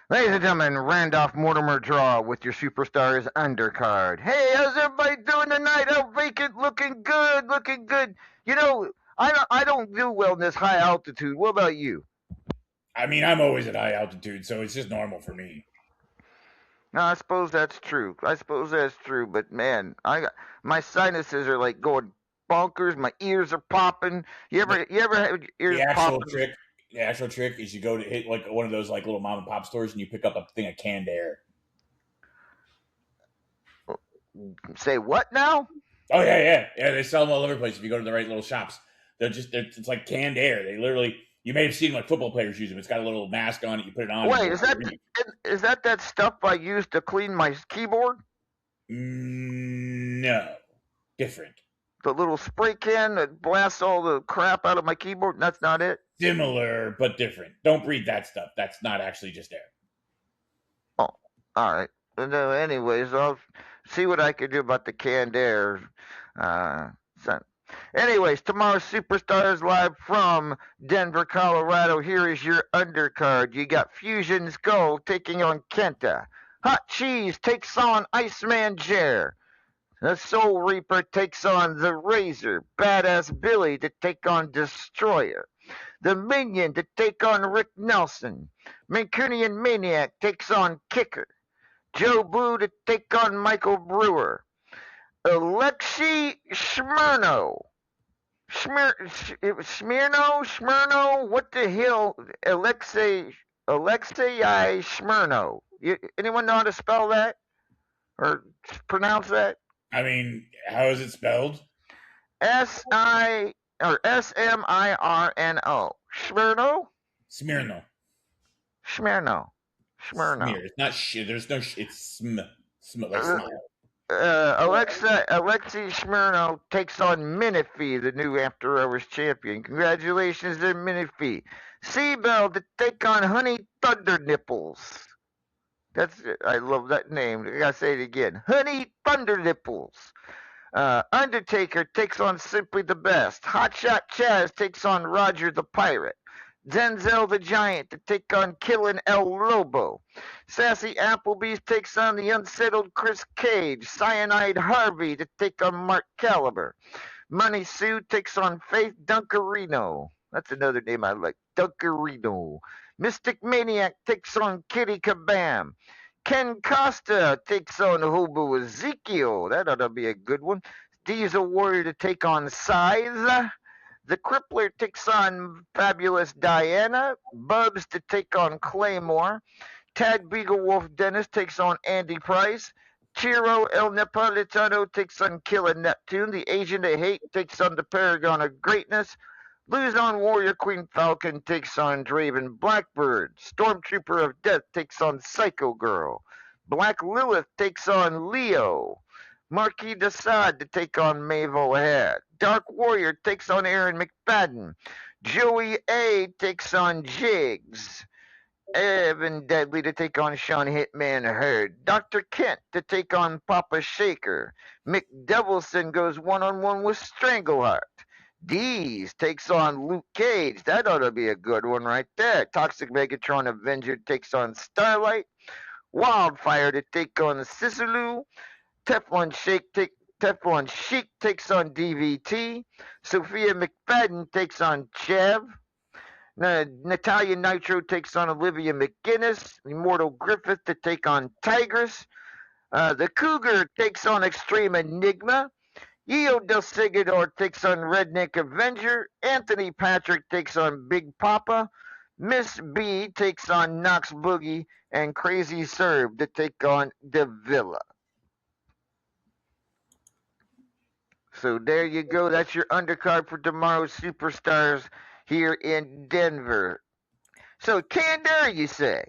Ladies and gentlemen, Randolph Mortimer Draw with your Superstars undercard. Hey, how's everybody doing tonight? El Vacant looking good, looking good. You know, I don't do well in this high altitude. What about you? I mean, I'm always at high altitude, so it's just normal for me. No, I suppose that's true. But man, my sinuses are like going bonkers. My ears are popping. You ever have your ears popping? The actual trick is you go to hit like one of those like little mom and pop stores and you pick up a thing of canned air. Say what now? Oh yeah. They sell them all over the place if you go to the right little shops. It's like canned air. They literally, you may have seen like football players use them. It's got a little mask on it. You put it on. Wait, is that stuff I use to clean my keyboard? No, different. The little spray can that blasts all the crap out of my keyboard. That's not it. Similar but different. Don't breathe that stuff. That's not actually just air. Oh, all right. Anyways, I'll see what I can do about the canned air. Anyways, tomorrow's Superstars live from Denver, Colorado. Here is your undercard. You got Fusion Skull taking on Kenta. Hot Cheese takes on Iceman Jer. The Soul Reaper takes on the Razor. Badass Billy to take on Destroyer. The Minion to take on Rick Nelson. Mancunian Maniac takes on Kicker. Joe Blue to take on Michael Brewer. Alexei Smirno. Smirno? What the hell? Alexei Smirno. Anyone know how to spell that? Or pronounce that? I mean, how is it spelled? Smirno. or Smirno. Smirno? Smirno. Smirno. Smirno. Smear. It's not shit. There's no shit. It's like Uh, smile. Alexei Smirno takes on Menifee, the new After Hours champion. Congratulations to Menifee. Seabell to take on Honey Thunder Nipples. That's it. I love that name. I gotta say it again. Honey Thunder Nipples. Undertaker takes on Simply the Best. Hotshot Chaz takes on Roger the Pirate. Denzel the Giant to take on Killin' El Lobo. Sassy Applebee's takes on the unsettled Chris Cage. Cyanide Harvey to take on Mark Caliber. Money Sue takes on Faith Dunkerino. That's another name I like. Dunkerino. Mystic Maniac takes on Kitty Kabam. Ken Costa takes on Hobo Ezekiel. That ought to be a good one. Diesel Warrior to take on Scythe. The Crippler takes on Fabulous Diana. Bubs to take on Claymore. Tad Beaglewolf Dennis takes on Andy Price. Chiro El Napolitano takes on Killer Neptune. The Agent of Hate takes on the Paragon of Greatness. Luzon Warrior Queen Falcon takes on Draven Blackbird. Stormtrooper of Death takes on Psycho Girl. Black Lilith takes on Leo. Marquis Desaad to take on Mavo Head. Dark Warrior takes on Aaron McFadden. Joey A takes on Jigs. Evan Deadly to take on Sean Hitman Hurd. Dr. Kent to take on Papa Shaker. Mick Devilson goes one-on-one with Strangleheart. Deez takes on Luke Cage. That ought to be a good one right there. Toxic Megatron Avenger takes on Starlight. Wildfire to take on Sisaloo. Teflon Sheik takes on DVT. Sophia McFadden takes on Chev. Natalia Nitro takes on Olivia McGinnis. Immortal Griffith to take on Tigress. The Cougar takes on Extreme Enigma. Io Del Sigador takes on Redneck Avenger. Anthony Patrick takes on Big Papa. Miss B takes on Knox Boogie. And Crazy Serb to take on Davila. So there you go. That's your undercard for tomorrow's Superstars here in Denver. So Canned Air, you say?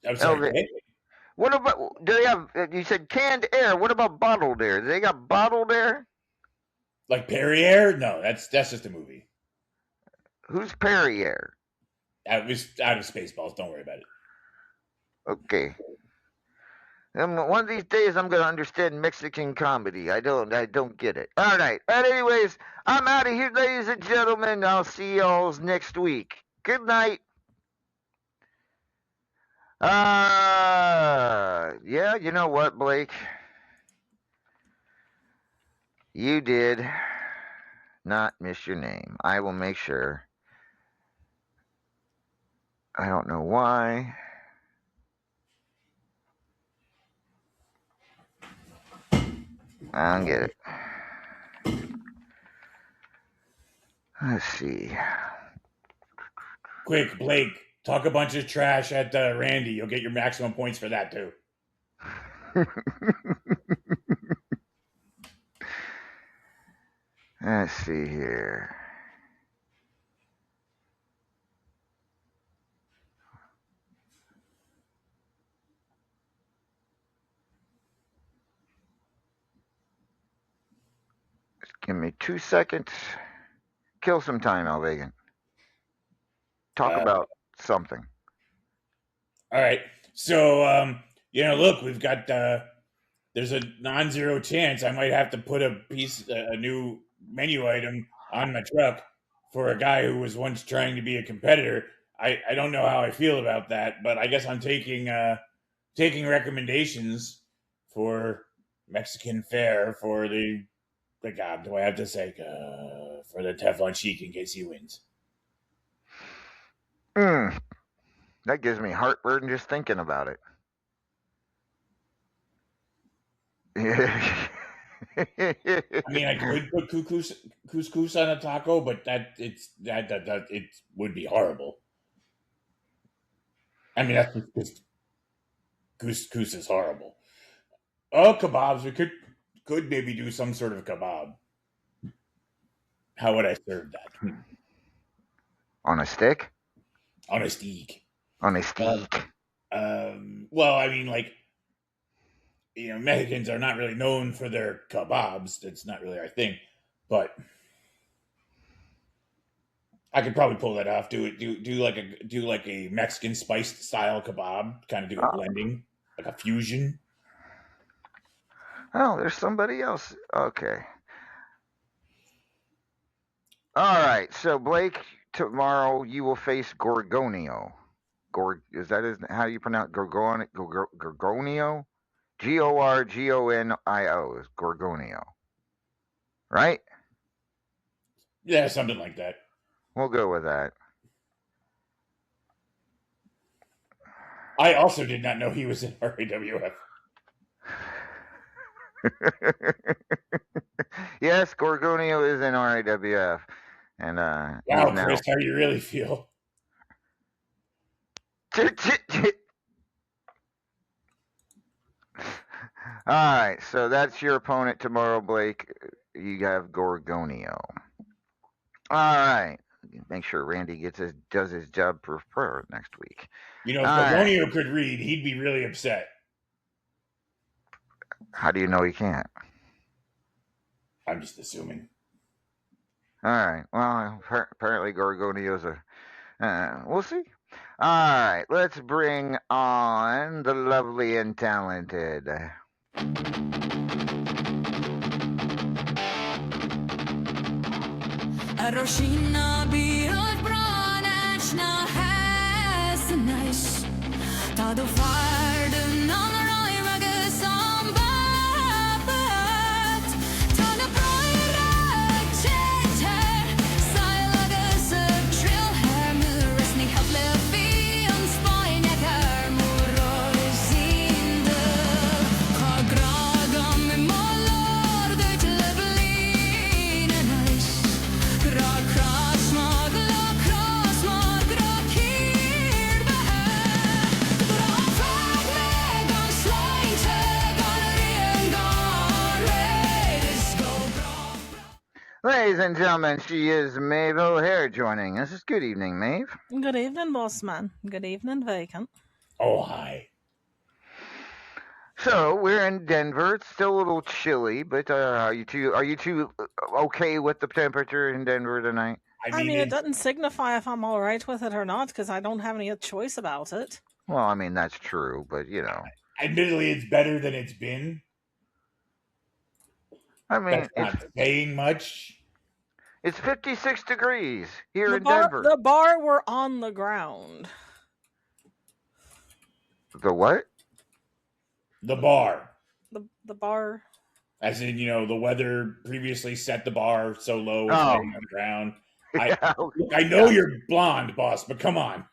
I'm sorry. What about, do they have, you said Canned Air. What about Bottled Air? Do they got Bottled Air? Like Perrier? No, that's just a movie. Who's Perrier? Out of Spaceballs. Don't worry about it. Okay. One of these days I'm gonna understand Mexican comedy. I don't get it. All right. But anyways, I'm out of here, ladies and gentlemen. I'll see y'all next week. Good night. Yeah, you know what, Blake? You did not miss your name. I will make sure. I don't know why. I don't get it. Let's see. Quick, Blake, talk a bunch of trash at Randy. You'll get your maximum points for that, too. Let's see here. Just give me 2 seconds. Kill some time, Alvegan. Talk about something. All right. So, look, we've got there's a non-zero chance I might have to put a new menu item on my truck for a guy who was once trying to be a competitor. I don't know how I feel about that, but I guess I'm taking recommendations for Mexican fare for the God, do I have to say for the Teflon Sheik in case he wins? That gives me heartburn just thinking about it. I mean, I could put couscous on a taco, but it would be horrible. I mean, that's just couscous is horrible. Oh, kebabs. could maybe do some sort of kebab. How would I serve that? On a stick? On a steak. On a steak. Well, I mean, like, Mexicans are not really known for their kebabs. That's not really our thing. But I could probably pull that off. Do like a Mexican spiced style kebab. Kind of do a blending, like a fusion. Oh, there's somebody else. Okay. All right. So Blake, tomorrow you will face Gorgonio. How you pronounce Gorgonio? Gorgonio? Gorgonio is Gorgonio. Right? Yeah, something like that. We'll go with that. I also did not know he was in RAWF. Yes, Gorgonio is in RAWF. And Wow, now... Chris, how do you really feel? All right, so that's your opponent tomorrow, Blake. You have Gorgonio. All right, make sure Randy does his job for next week. If Gorgonio could read, he'd be really upset. How do you know he can't? I'm just assuming. All right. Well, apparently Gorgonio's we'll see. All right, let's bring on the lovely and talented. Roshina birot branachna has a nice Tado farden on the roy rugged on bat Tana broira cheter Silagus of trill hair Resni hable fi on spine yakar Morois in the Kagragam molor Dut lebelin a nice Ladies and gentlemen, she is Maeve O'Hare joining us. Good evening, Maeve. Good evening, boss man. Good evening, vacant. Oh, hi. So we're in Denver. It's still a little chilly, but are you two okay with the temperature in Denver tonight? I mean, it doesn't signify if I'm all right with it or not because I don't have any choice about it. Well, I mean that's true, but admittedly, it's better than it's been. I mean, that's not saying much. It's 56 degrees here in Denver. The bar were on the ground. The what? The bar. The bar. As in, the weather previously set the bar so low it's laying on the ground. I know you're blonde, boss, but come on.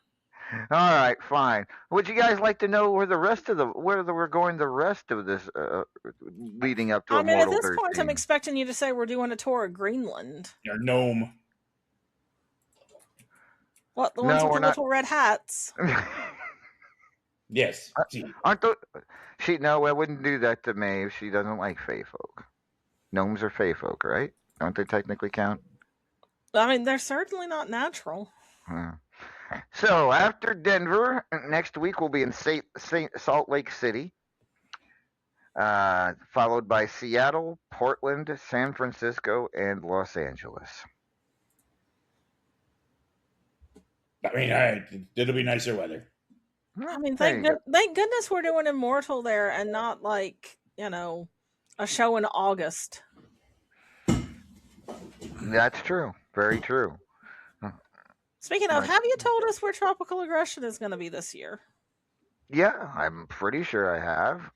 All right, fine. Would you guys like to know where we're going the rest of this leading up to Immortal 13? At this point, I'm expecting you to say we're doing a tour of Greenland. Or Nome. What, the ones with the little red hats? Yes. No, I wouldn't do that to Maeve. She doesn't like fae folk. Gnomes are fae folk, right? Don't they technically count? I mean, they're certainly not natural. So after Denver, next week we'll be in Salt Lake City, followed by Seattle, Portland, San Francisco, and Los Angeles. I mean, it'll be nicer weather. I mean, thank goodness we're doing Immortal there and not like, a show in August. That's true. Very true. Speaking of, have you told us where Tropical Aggression is going to be this year? Yeah, I'm pretty sure I have.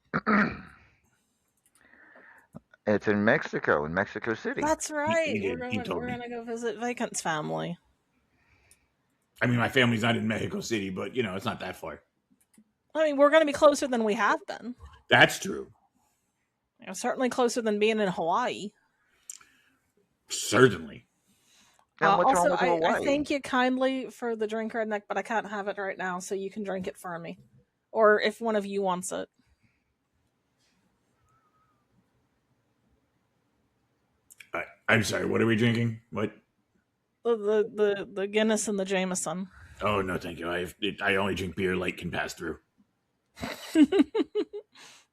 It's in Mexico, in Mexico City. That's right. We're going to go visit Vacant's family. I mean, my family's not in Mexico City, but, it's not that far. I mean, we're going to be closer than we have been. That's true. Certainly closer than being in Hawaii. Certainly. Also, I thank you kindly for the drink, Redneck, but I can't have it right now, so you can drink it for me. Or if one of you wants it. I'm sorry. What are we drinking? What? The Guinness and the Jameson. Oh no, thank you. I only drink beer. Light can pass through.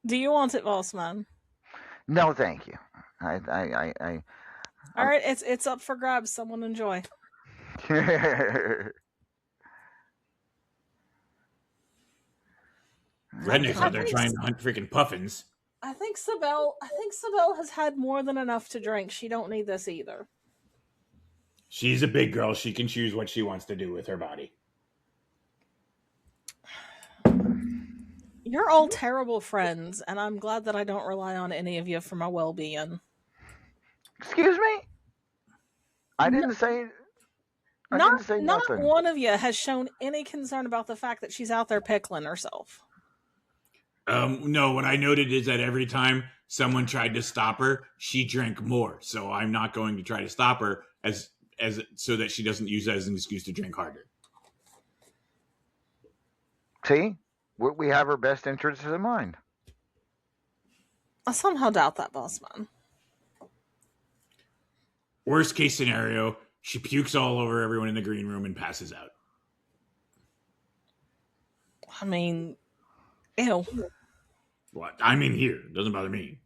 Do you want it, boss man? No, thank you. All right, it's up for grabs. Someone enjoy. Redneck's out there trying to hunt freaking puffins. I think Sabelle has had more than enough to drink. She don't need this either. She's a big girl. She can choose what she wants to do with her body. You're all terrible friends, and I'm glad that I don't rely on any of you for my well-being. Excuse me? I didn't say nothing. Not one of you has shown any concern about the fact that she's out there pickling herself. No, what I noted is that every time someone tried to stop her, she drank more. So I'm not going to try to stop her as so that she doesn't use that as an excuse to drink harder. See? We have her best interests in mind. I somehow doubt that, boss man. Worst case scenario, she pukes all over everyone in the green room and passes out. I mean, ew. What? I'm in here. It doesn't bother me.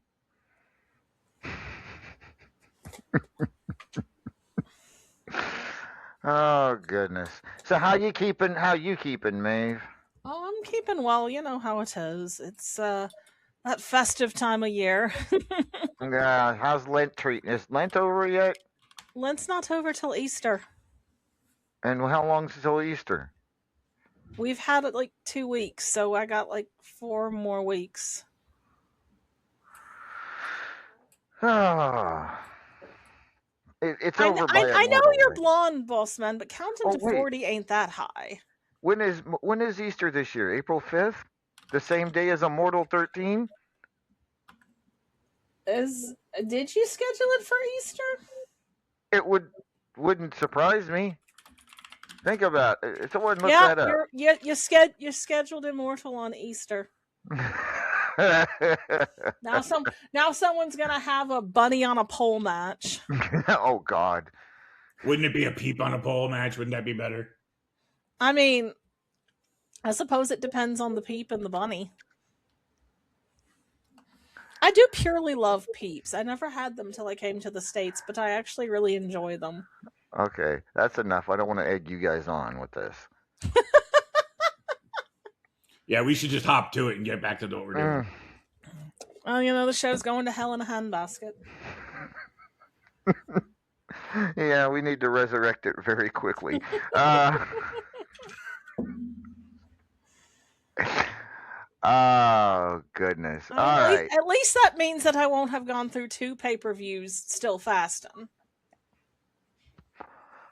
Oh goodness. So how you keeping, Maeve? Oh, I'm keeping well. You know how it is. It's that festive time of year. How's Lent treating? Is Lent over yet? Lent's not over till Easter. And how long's till Easter? We've had it like 2 weeks, so I got like 4 more weeks. Oh. It's over by I know you're blonde, boss man, but counting to 40 ain't that high. When is Easter this year? April 5th? The same day as Immortal 13? Did you schedule it for Easter? It wouldn't surprise me. Think about it. Someone look that up. You scheduled Immortal on Easter. Now someone's gonna have a bunny on a pole match. Oh God! Wouldn't it be a peep on a pole match? Wouldn't that be better? I mean, I suppose it depends on the peep and the bunny. I do purely love peeps. I never had them till I came to the States, but I actually really enjoy them. Okay, that's enough. I don't want to egg you guys on with this. Yeah, we should just hop to it and get back to what we're doing. Well, the show's going to hell in a handbasket. Yeah, we need to resurrect it very quickly. Oh, goodness. All right. At least that means that I won't have gone through 2 pay-per-views still fasting.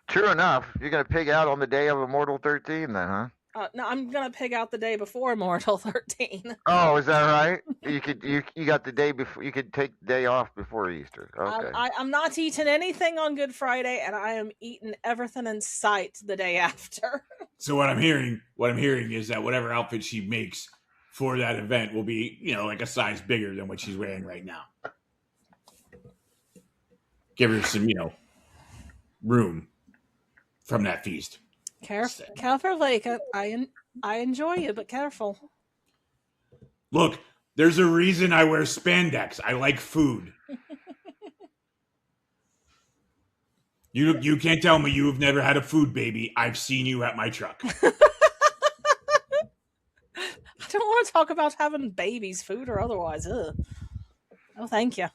True enough. You're going to pig out on the day of Immortal 13 then, huh? No, I'm going to pig out the day before Immortal 13. Oh, is that right? You got the day before. You could take the day off before Easter. Okay. I'm not eating anything on Good Friday, and I am eating everything in sight the day after. So what I'm hearing is that whatever outfit she makes for that event will be, like a size bigger than what she's wearing right now. Give her some, room from that feast. Careful, like I enjoy it, but careful. Look, there's a reason I wear spandex. I like food. You can't tell me you've never had a food baby. I've seen you at my truck. I don't want to talk about having babies, food or otherwise. Ugh. Oh, thank you.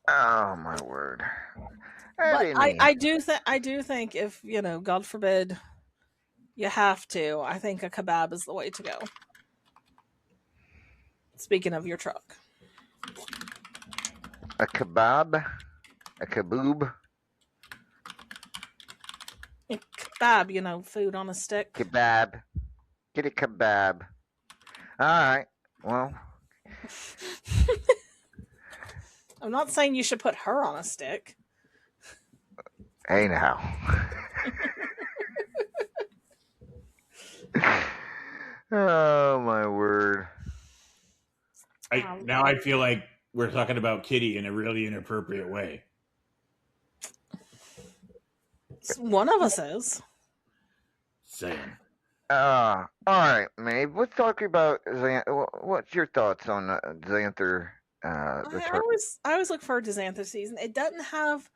Oh my word. But I do think if, God forbid, you have to, I think a kebab is the way to go. Speaking of your truck. A kebab? A kaboob? A kebab, food on a stick. Kebab. Get a kebab. All right. Well. I'm not saying you should put her on a stick. Hey now. Oh my word. Now I feel like we're talking about Kitty in a really inappropriate way. One of us is. Saying. All right, Maeve. Let's talk about what's your thoughts on Xanther? I always look forward to Xanther season. It doesn't have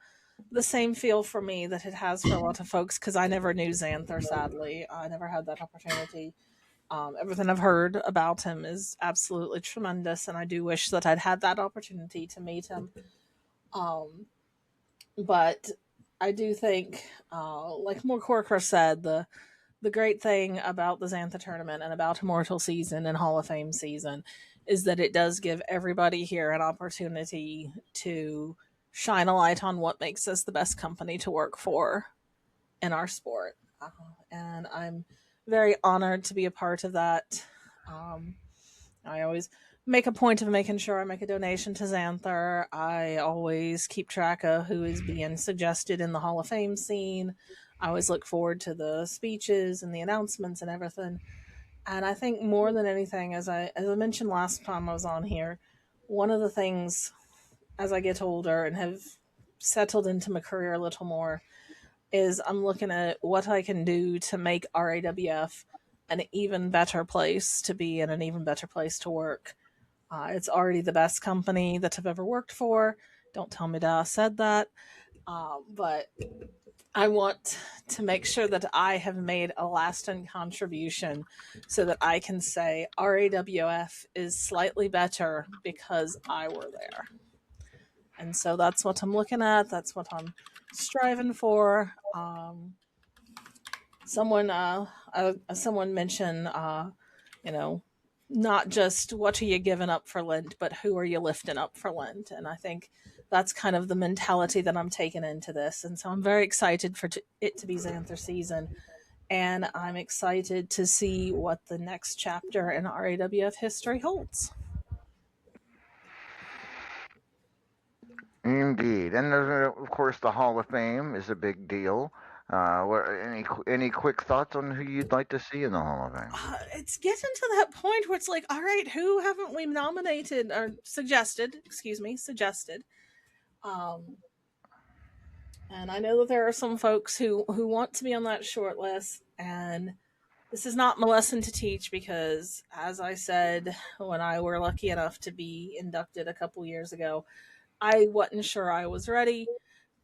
the same feel for me that it has for a lot of folks because I never knew Xanther. Sadly, I never had that opportunity. Everything I've heard about him is absolutely tremendous, and I do wish that I'd had that opportunity to meet him. But I do think, like Morcorcra said, the great thing about the Xantha tournament and about Immortal season and Hall of Fame season is that it does give everybody here an opportunity to shine a light on what makes us the best company to work for in our sport. And I'm very honored to be a part of that. I always make a point of making sure I make a donation to Xanther. I always keep track of who is being suggested in the Hall of Fame scene. I always look forward to the speeches and the announcements and everything. And I think more than anything, as I mentioned last time I was on here, one of the things as I get older and have settled into my career a little more is I'm looking at what I can do to make RAWF an even better place to be and an even better place to work. It's already the best company that I've ever worked for. Don't tell me that I said that. But I want to make sure that I have made a lasting contribution so that I can say RAWF is slightly better because I were there. And so that's what I'm looking at. That's what I'm striving for. Someone mentioned, not just what are you giving up for Lent, but who are you lifting up for Lent? And I think that's kind of the mentality that I'm taking into this. And so I'm very excited for it to be Xanther season. And I'm excited to see what the next chapter in RAWF history holds. Indeed. And of course, the Hall of Fame is a big deal. Any quick thoughts on who you'd like to see in the Hall of Fame? It's getting to that point where it's like, all right, who haven't we nominated or suggested? Suggested. And I know that there are some folks who want to be on that short list, and this is not my lesson to teach because, as I said, when I were lucky enough to be inducted a couple years ago, I wasn't sure I was ready.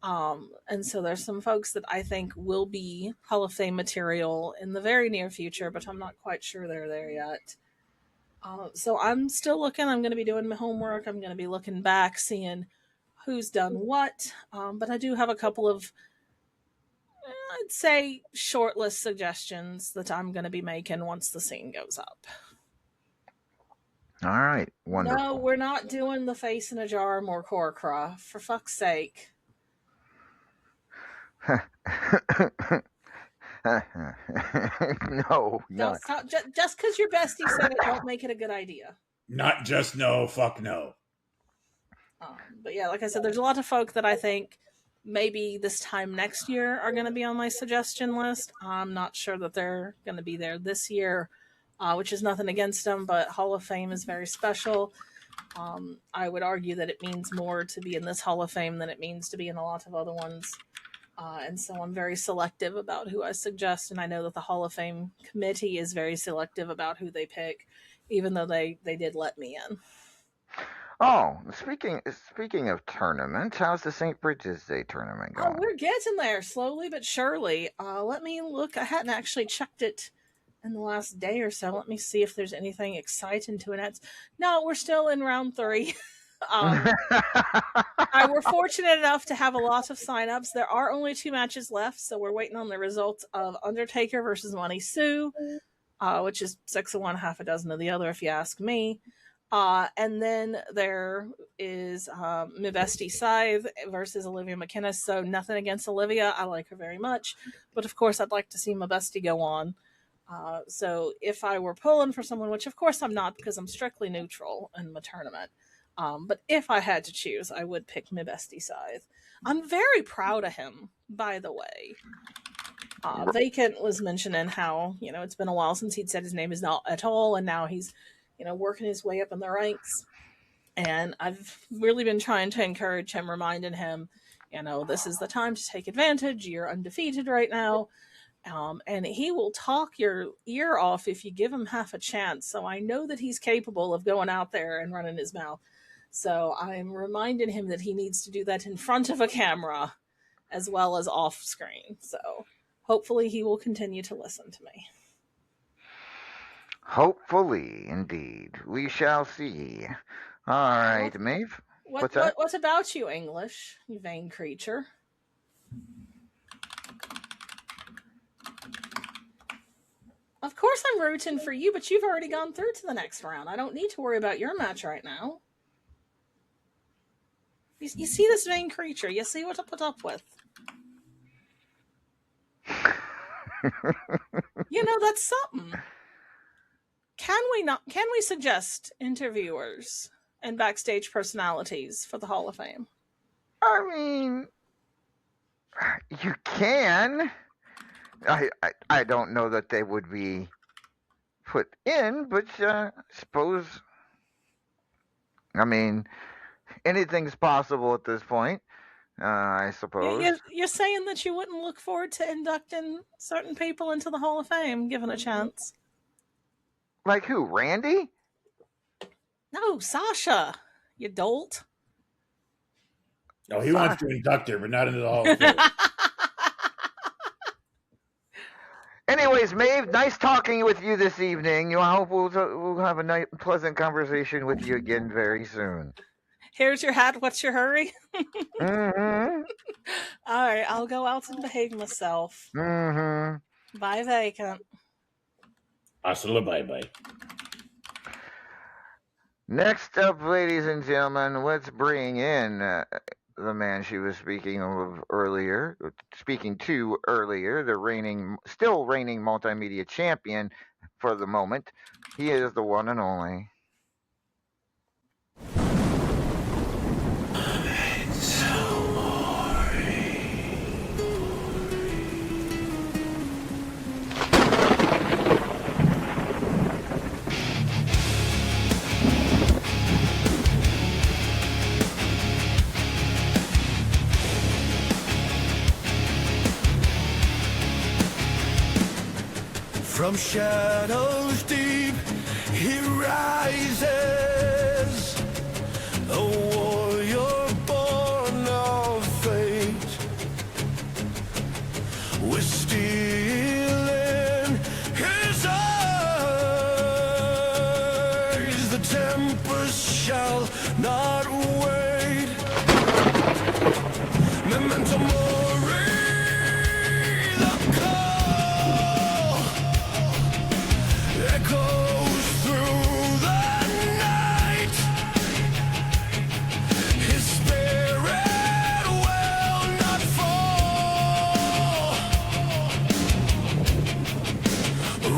And so there's some folks that I think will be Hall of Fame material in the very near future, but I'm not quite sure they're there yet. So I'm still looking. I'm going to be doing my homework. I'm going to be looking back, seeing who's done what. But I do have a couple of, I'd say, shortlist suggestions that I'm going to be making once the scene goes up. All right, wonderful. No, we're not doing the face in a jar more Morcorcra, for fuck's sake. No, don't stop. Just because your bestie said it, don't make it a good idea. Not just no, fuck no. But yeah, like I said, there's a lot of folk that I think maybe this time next year are going to be on my suggestion list. I'm not sure that they're going to be there this year, which is nothing against them, but Hall of Fame is very special. I would argue that it means more to be in this Hall of Fame than it means to be in a lot of other ones. And so I'm very selective about who I suggest, and I know that the Hall of Fame committee is very selective about who they pick, even though they did let me in. Oh, speaking of tournaments, how's the St. Bridget's Day tournament going? Oh, we're getting there, slowly but surely. Let me look. I hadn't actually checked it in the last day or so. Let me see if there's anything exciting to announce. No, we're still in round 3. We're fortunate enough to have a lot of signups. There are only 2 matches left, so we're waiting on the results of Undertaker versus Money Sue, which is 6 of one, half a dozen of the other, if you ask me. And then there is my bestie Scythe versus Olivia McInnes. So nothing against Olivia. I like her very much. But of course, I'd like to see my bestie go on. So if I were pulling for someone, which of course I'm not because I'm strictly neutral in my tournament, but if I had to choose, I would pick my bestie Scythe. I'm very proud of him, by the way. Vacant was mentioning how, it's been a while since he'd said his name is not at all, and now he's, working his way up in the ranks. And I've really been trying to encourage him, reminding him, this is the time to take advantage. You're undefeated right now. And he will talk your ear off if you give him half a chance. So I know that he's capable of going out there and running his mouth. So I'm reminding him that he needs to do that in front of a camera as well as off screen. So hopefully he will continue to listen to me. Hopefully, indeed. We shall see. All right, Maeve. What's that? What about you, English, you vain creature? Of course I'm rooting for you, but you've already gone through to the next round. I don't need to worry about your match right now. You see this vain creature. You see what to put up with. That's something. Can we suggest interviewers and backstage personalities for the Hall of Fame? I mean, you can. I don't know that they would be put in, but suppose. I mean, anything's possible at this point. I suppose. You're saying that you wouldn't look forward to inducting certain people into the Hall of Fame, given a chance. Like who? Randy? No, Sasha. You dolt. Oh, he wants to induct her, but not into the Hall of Fame. Anyways, Maeve, nice talking with you this evening. I hope we'll have a nice, pleasant conversation with you again very soon. Here's your hat. What's your hurry? Mm-hmm. All right, I'll go out and behave myself. Mm-hmm. Bye, vacant. Hasta bye-bye. Next up, ladies and gentlemen, let's bring in the man she was speaking to earlier, the still reigning multimedia champion for the moment. He is the one and only. From shadows deep, he rises, a warrior born of fate, with steel in his eyes. The tempest shall not wait. Memento mori. Echoes through the night. His spirit will not fall.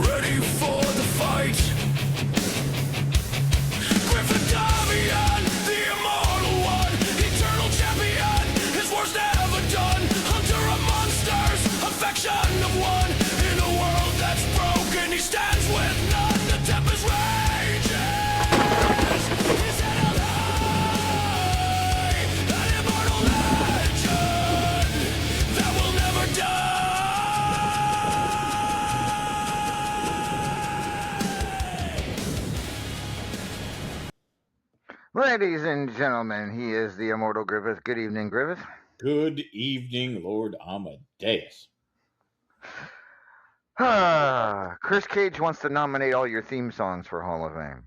Ready for the fight. Griffin Damian, the immortal one, eternal champion. His worst ever done. Hunter of monsters, affection of one. In a world that's broken, he stands with none. The tempest rages. He's held high. An immortal legend that will never die. Ladies and gentlemen, he is the immortal Griffith. Good evening, Griffith. Good evening, Lord Amadeus. Chris Cage wants to nominate all your theme songs for Hall of Fame.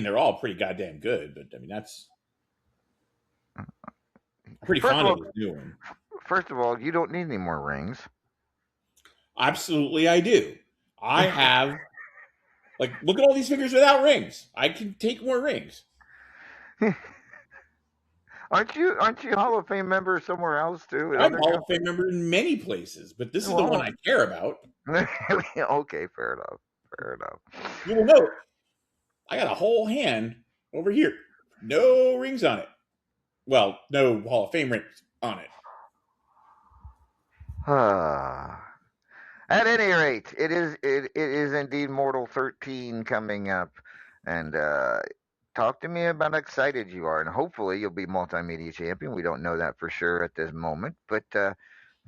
They're all pretty goddamn good, but that's pretty fond of this new one. First of all, you don't need any more rings. Absolutely, I do. I have, look at all these figures without rings. I can take more rings. Aren't you Hall of Fame member somewhere else too? I'm a Hall of Fame member in many places, but this is the one I care about. Okay, fair enough. You will note, I got a whole hand over here. No rings on it. Well, no Hall of Fame rings on it. At any rate, it is indeed Mortal 13 coming up, and talk to me about how excited you are, and hopefully you'll be multimedia champion. We don't know that for sure at this moment, but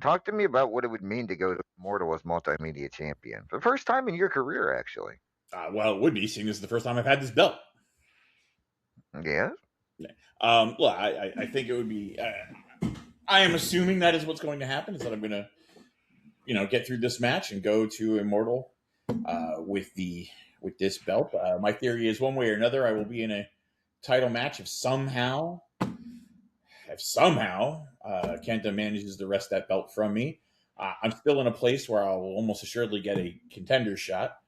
talk to me about what it would mean to go to Immortal as multimedia champion for the first time in your career, actually. Well, it would be, seeing this is the first time I've had this belt. Yes. Well, I think it would be. I am assuming that is what's going to happen. Is that I'm going to, get through this match and go to Immortal with this belt. My theory is, one way or another, I will be in a title match if somehow Kenta manages to wrest that belt from me. I'm still in a place where I'll almost assuredly get a contender shot,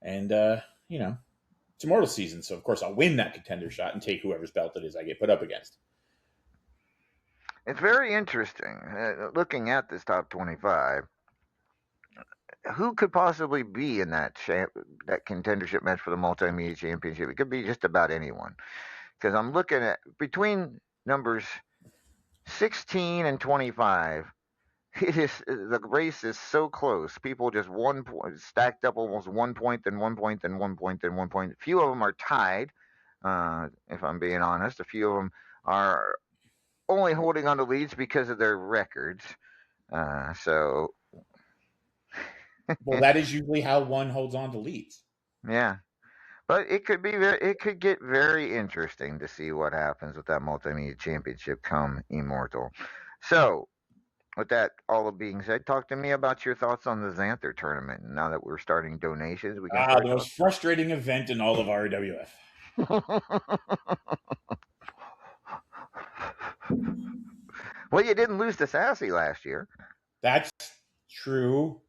and it's Immortal season, so of course I'll win that contender shot and take whoever's belt it is I get put up against. It's very interesting looking at this top 25. Who could possibly be in that contendership match for the multimedia championship? It could be just about anyone, because I'm looking at between numbers 16 and 25. The race is so close. People just 1 point stacked up, almost 1 point, then 1 point, then 1 point, then 1 point. A few of them are tied. If I'm being honest, a few of them are only holding on to leads because of their records. So Well, that is usually how one holds on to leads. yeah, but it could get very interesting to see what happens with that multimedia championship come Immortal. So, with that all being said, talk to me about your thoughts on the Xanther tournament. Now that we're starting donations, we can. The most frustrating event in all of RWF. Well, you didn't lose to Sassy last year. That's true.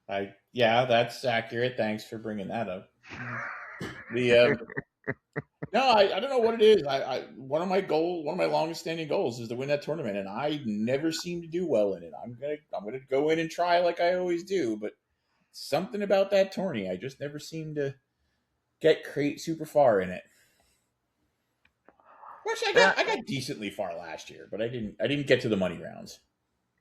That's accurate. Thanks for bringing that up. No, I don't know what it is. One of my longest standing goals is to win that tournament, and I never seem to do well in it. I'm gonna go in and try like I always do, but something about that tourney, I just never seem to get super far in it. Which I got decently far last year, but I didn't get to the money rounds.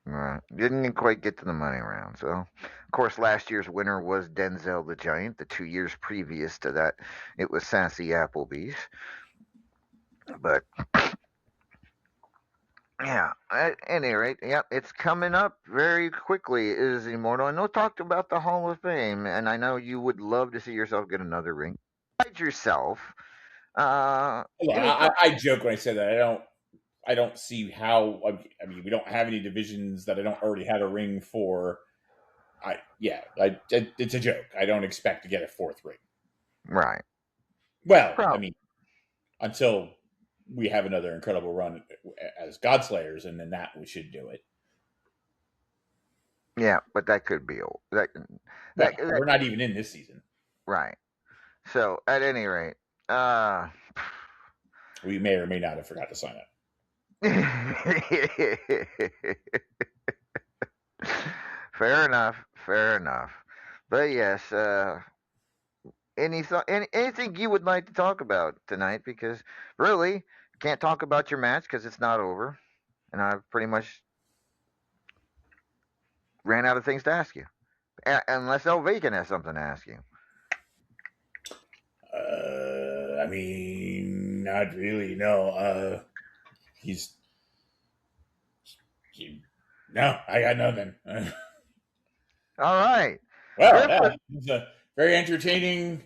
Right. Didn't quite get to the money round. So, of course, last year's winner was Denzel the Giant. The 2 years previous to that, it was Sassy Applebee's. But, yeah, at any rate, yeah, it's coming up very quickly, is Immortal. I know talked about the Hall of Fame, and I know you would love to see yourself get another ring. Besides yourself, I joke when I say that. I don't see how. I mean, we don't have any divisions that I don't already have a ring for. It's a joke. I don't expect to get a fourth ring. Right. Well, I mean, until we have another incredible run as Godslayers, and then that we should do it. Yeah, but that could be old. We're not even in this season. Right. So, at any rate, we may or may not have forgot to sign up. Fair enough. But yes, anything you would like to talk about tonight? Because really, can't talk about your match because it's not over, and I've pretty much ran out of things to ask you, unless Elvacan has something to ask you. I mean, not really. No. No, I got nothing. All right. Well, it was a very entertaining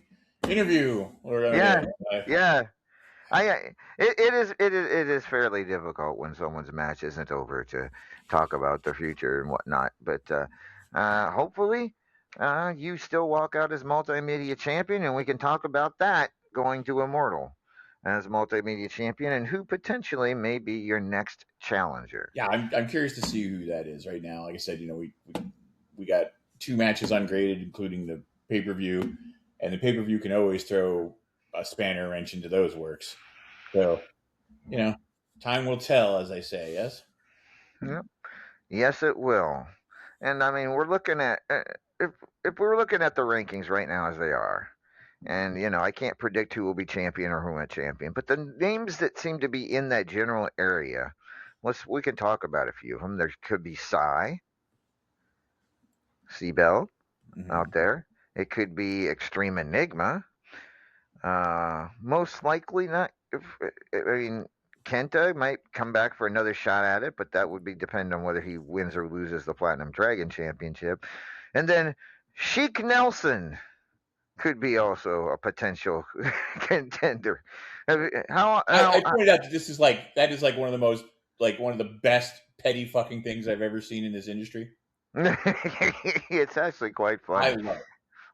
interview. Yeah. It is fairly difficult when someone's match isn't over to talk about the future and whatnot. But hopefully, you still walk out as multimedia champion, and we can talk about that going to Immortal as multimedia champion and who potentially may be your next challenger. Yeah, I'm curious to see who that is right now. Like I said, we got 2 matches ungraded, including the pay-per-view, and the pay-per-view can always throw a spanner wrench into those works. So, time will tell, as they say. Yes. Yep. Yes, it will. And I mean, we're looking at if we're looking at the rankings right now as they are. And, I can't predict who will be champion or who won't champion. But the names that seem to be in that general area, we can talk about a few of them. There could be Seabell out there. It could be Extreme Enigma. Most likely not. I mean, Kenta might come back for another shot at it, but that would be dependent on whether he wins or loses the Platinum Dragon Championship. And then Sheik Nelson could be also a potential contender. I pointed out that that is like one of the most one of the best petty fucking things I've ever seen in this industry. It's actually quite I funny. love it.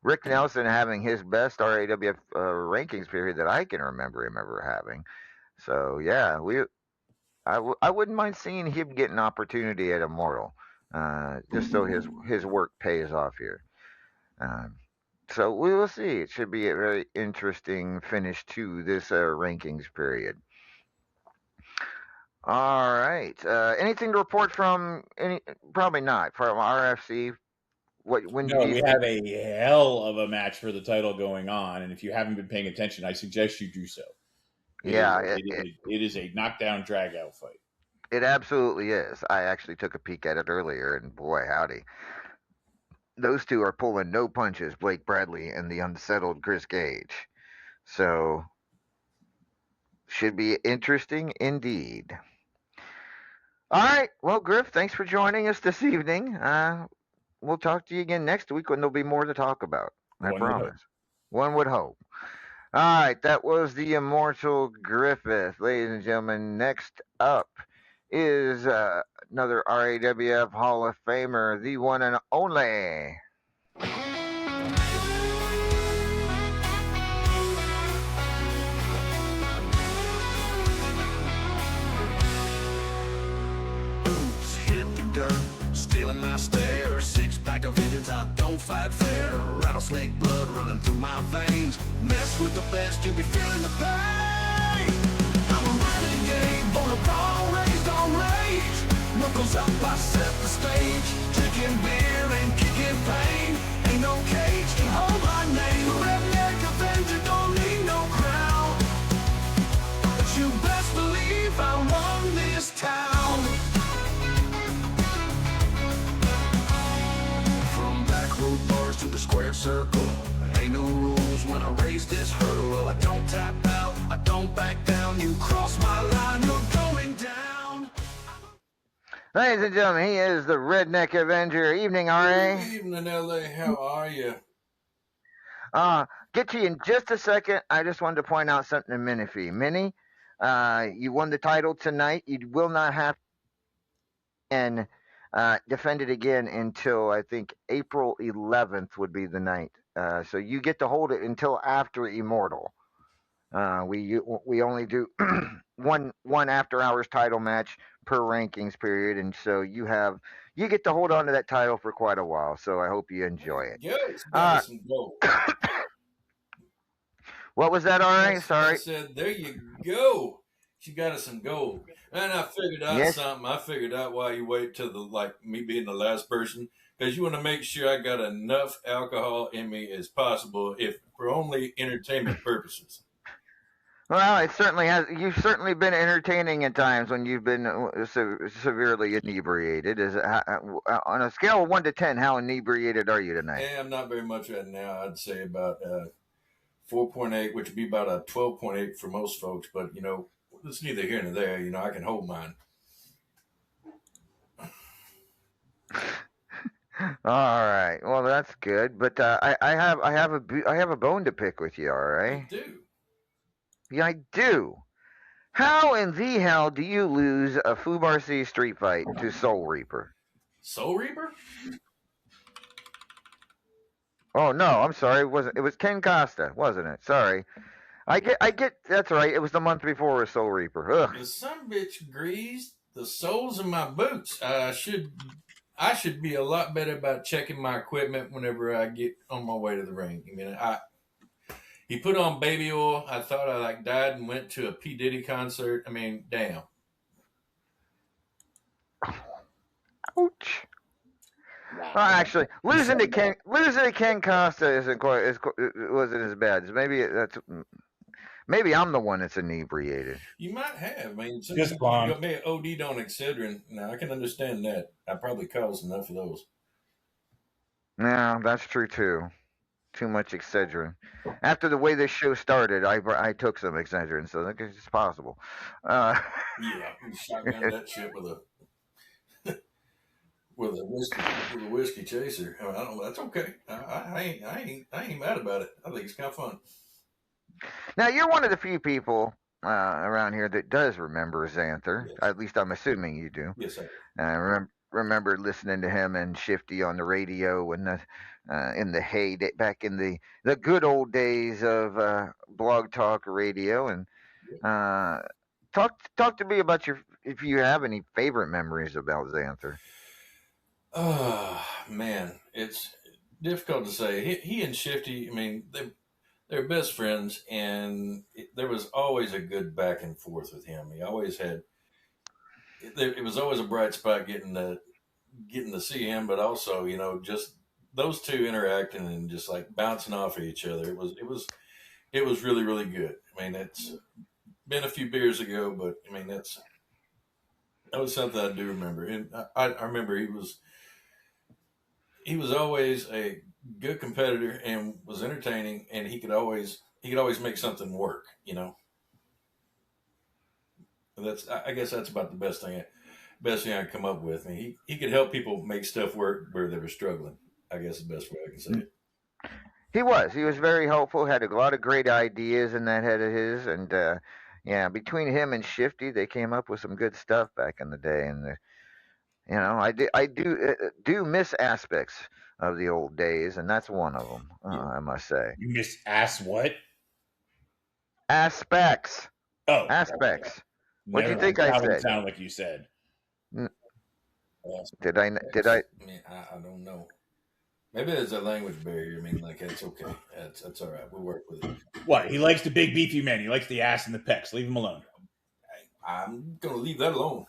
Rick Nelson having his best RAWF rankings period that I can remember having. So yeah, I wouldn't mind seeing him get an opportunity at Immortal, just so his work pays off here. So we will see. It should be a very interesting finish to this rankings period. All right. Anything to report from any? Probably not from RFC. When No, do you we think? have a hell of a match for the title going on, and if you haven't been paying attention, I suggest you do so. Yeah, It is a knockdown drag out fight. it absolutely is. I actually took a peek at it earlier, and boy, howdy. Those two are pulling no punches, Blake Bradley and the unsettled Chris Gage. So, should be interesting indeed. All right. Well, Griff, thanks for joining us this evening. We'll talk to you again next week when there'll be more to talk about. I One would hope. promise. One would hope. All right. That was the Immortal Griffith. Ladies and gentlemen, next up is another RAWF Hall of Famer, the one and only. Hit the dirt, stealing my stare. Six pack of engines, I don't fight fair. Rattlesnake blood running through my veins. Mess with the best, you'll be feeling the pain. I'm a renegade, born a brawl, raised on rage. Knuckles up, I set the stage. Drinking beer and kicking pain. Ain't no cage can hold my name. A redneck avenger, don't need no crown. But you best believe I run this town. From back road bars to the square circle, ain't no rules when I raise this hurdle. I don't tap out, I don't back down. You cross my line, you're going down. Ladies and gentlemen, he is the Redneck Avenger. Evening, RA. Good evening, LA. How are you? Get to you in just a second. I just wanted to point out something to Minifee. Minnie, you won the title tonight. You will not have and defend it again until I think April 11th would be the night. So you get to hold it until after Immortal. We only do one after hours title match per rankings period, and so you get to hold on to that title for quite a while. So I hope you enjoy it. Yo, it's got some gold. What was that, RA? Sorry. I said, there you go. She got us some gold. And I figured out something. I figured out why you wait till me being the last person. Because you want to make sure I got enough alcohol in me as possible, if for only entertainment purposes. Well, it certainly has. You've certainly been entertaining at times when you've been severely inebriated. On a scale of 1 to 10, how inebriated are you tonight? Yeah, I'm not very much right now. I'd say about 4.8, which would be about a 12.8 for most folks. But, it's neither here nor there. I can hold mine. All right. Well, that's good. But I have a bone to pick with you. All right. You do. Yeah, I do. How in the hell do you lose a Fubar C street fight to Soul Reaper? Soul Reaper? Oh no, I'm sorry. It was Ken Costa, wasn't it? Sorry. I get that's right. It was the month before with Soul Reaper. Ugh. The son bitch greased the soles of my boots. I should be a lot better about checking my equipment whenever I get on my way to the ring. He put on baby oil. I thought I died and went to a P. Diddy concert. Damn. Ouch. Well, actually, losing to Ken Costa wasn't as bad. Maybe I'm the one that's inebriated. You might have. Just blonde. You got me OD'd on Excedrin. Now I can understand that. I probably caused enough of those. Yeah, that's true too. too much Excedrin. After the way this show started, I took some Excedrin, so I guess it's possible. Yeah, we shotgun that shit with a whiskey chaser. I don't know. That's okay. I ain't mad about it. I think it's kind of fun. Now you're one of the few people around here that does remember Xanther. Yes. At least I'm assuming you do. Yes, sir. And I remember listening to him and Shifty on the radio in the heyday back in the good old days of Blog Talk Radio. And talk to me about if you have any favorite memories about Xanther. Oh man, it's difficult to say. He and Shifty, I mean, they're best friends, and there was always a good back and forth with him. He always had. It was always a bright spot getting to see him, but also just those two interacting and just like bouncing off of each other. It was really really good. I mean, it's been a few beers ago, but I mean that was something I do remember, and I remember he was always a good competitor and was entertaining, and he could always make something work. I guess that's about the best thing I can come up with. I mean, he could help people make stuff work where they were struggling. I guess the best way I can say it. He was very helpful. Had a lot of great ideas in that head of his, and yeah, between him and Shifty, they came up with some good stuff back in the day. And I do miss aspects of the old days, and that's one of them. I must say. You miss ass what? Aspects. Oh, aspects. What do you think I I said? said? Sound like you said. Did I? I mean, I don't know. Maybe there's a language barrier. I mean, like it's okay. That's all right. We'll work with it. What? He likes the big beefy men. He likes the ass and the pecs. Leave him alone. I'm gonna leave that alone.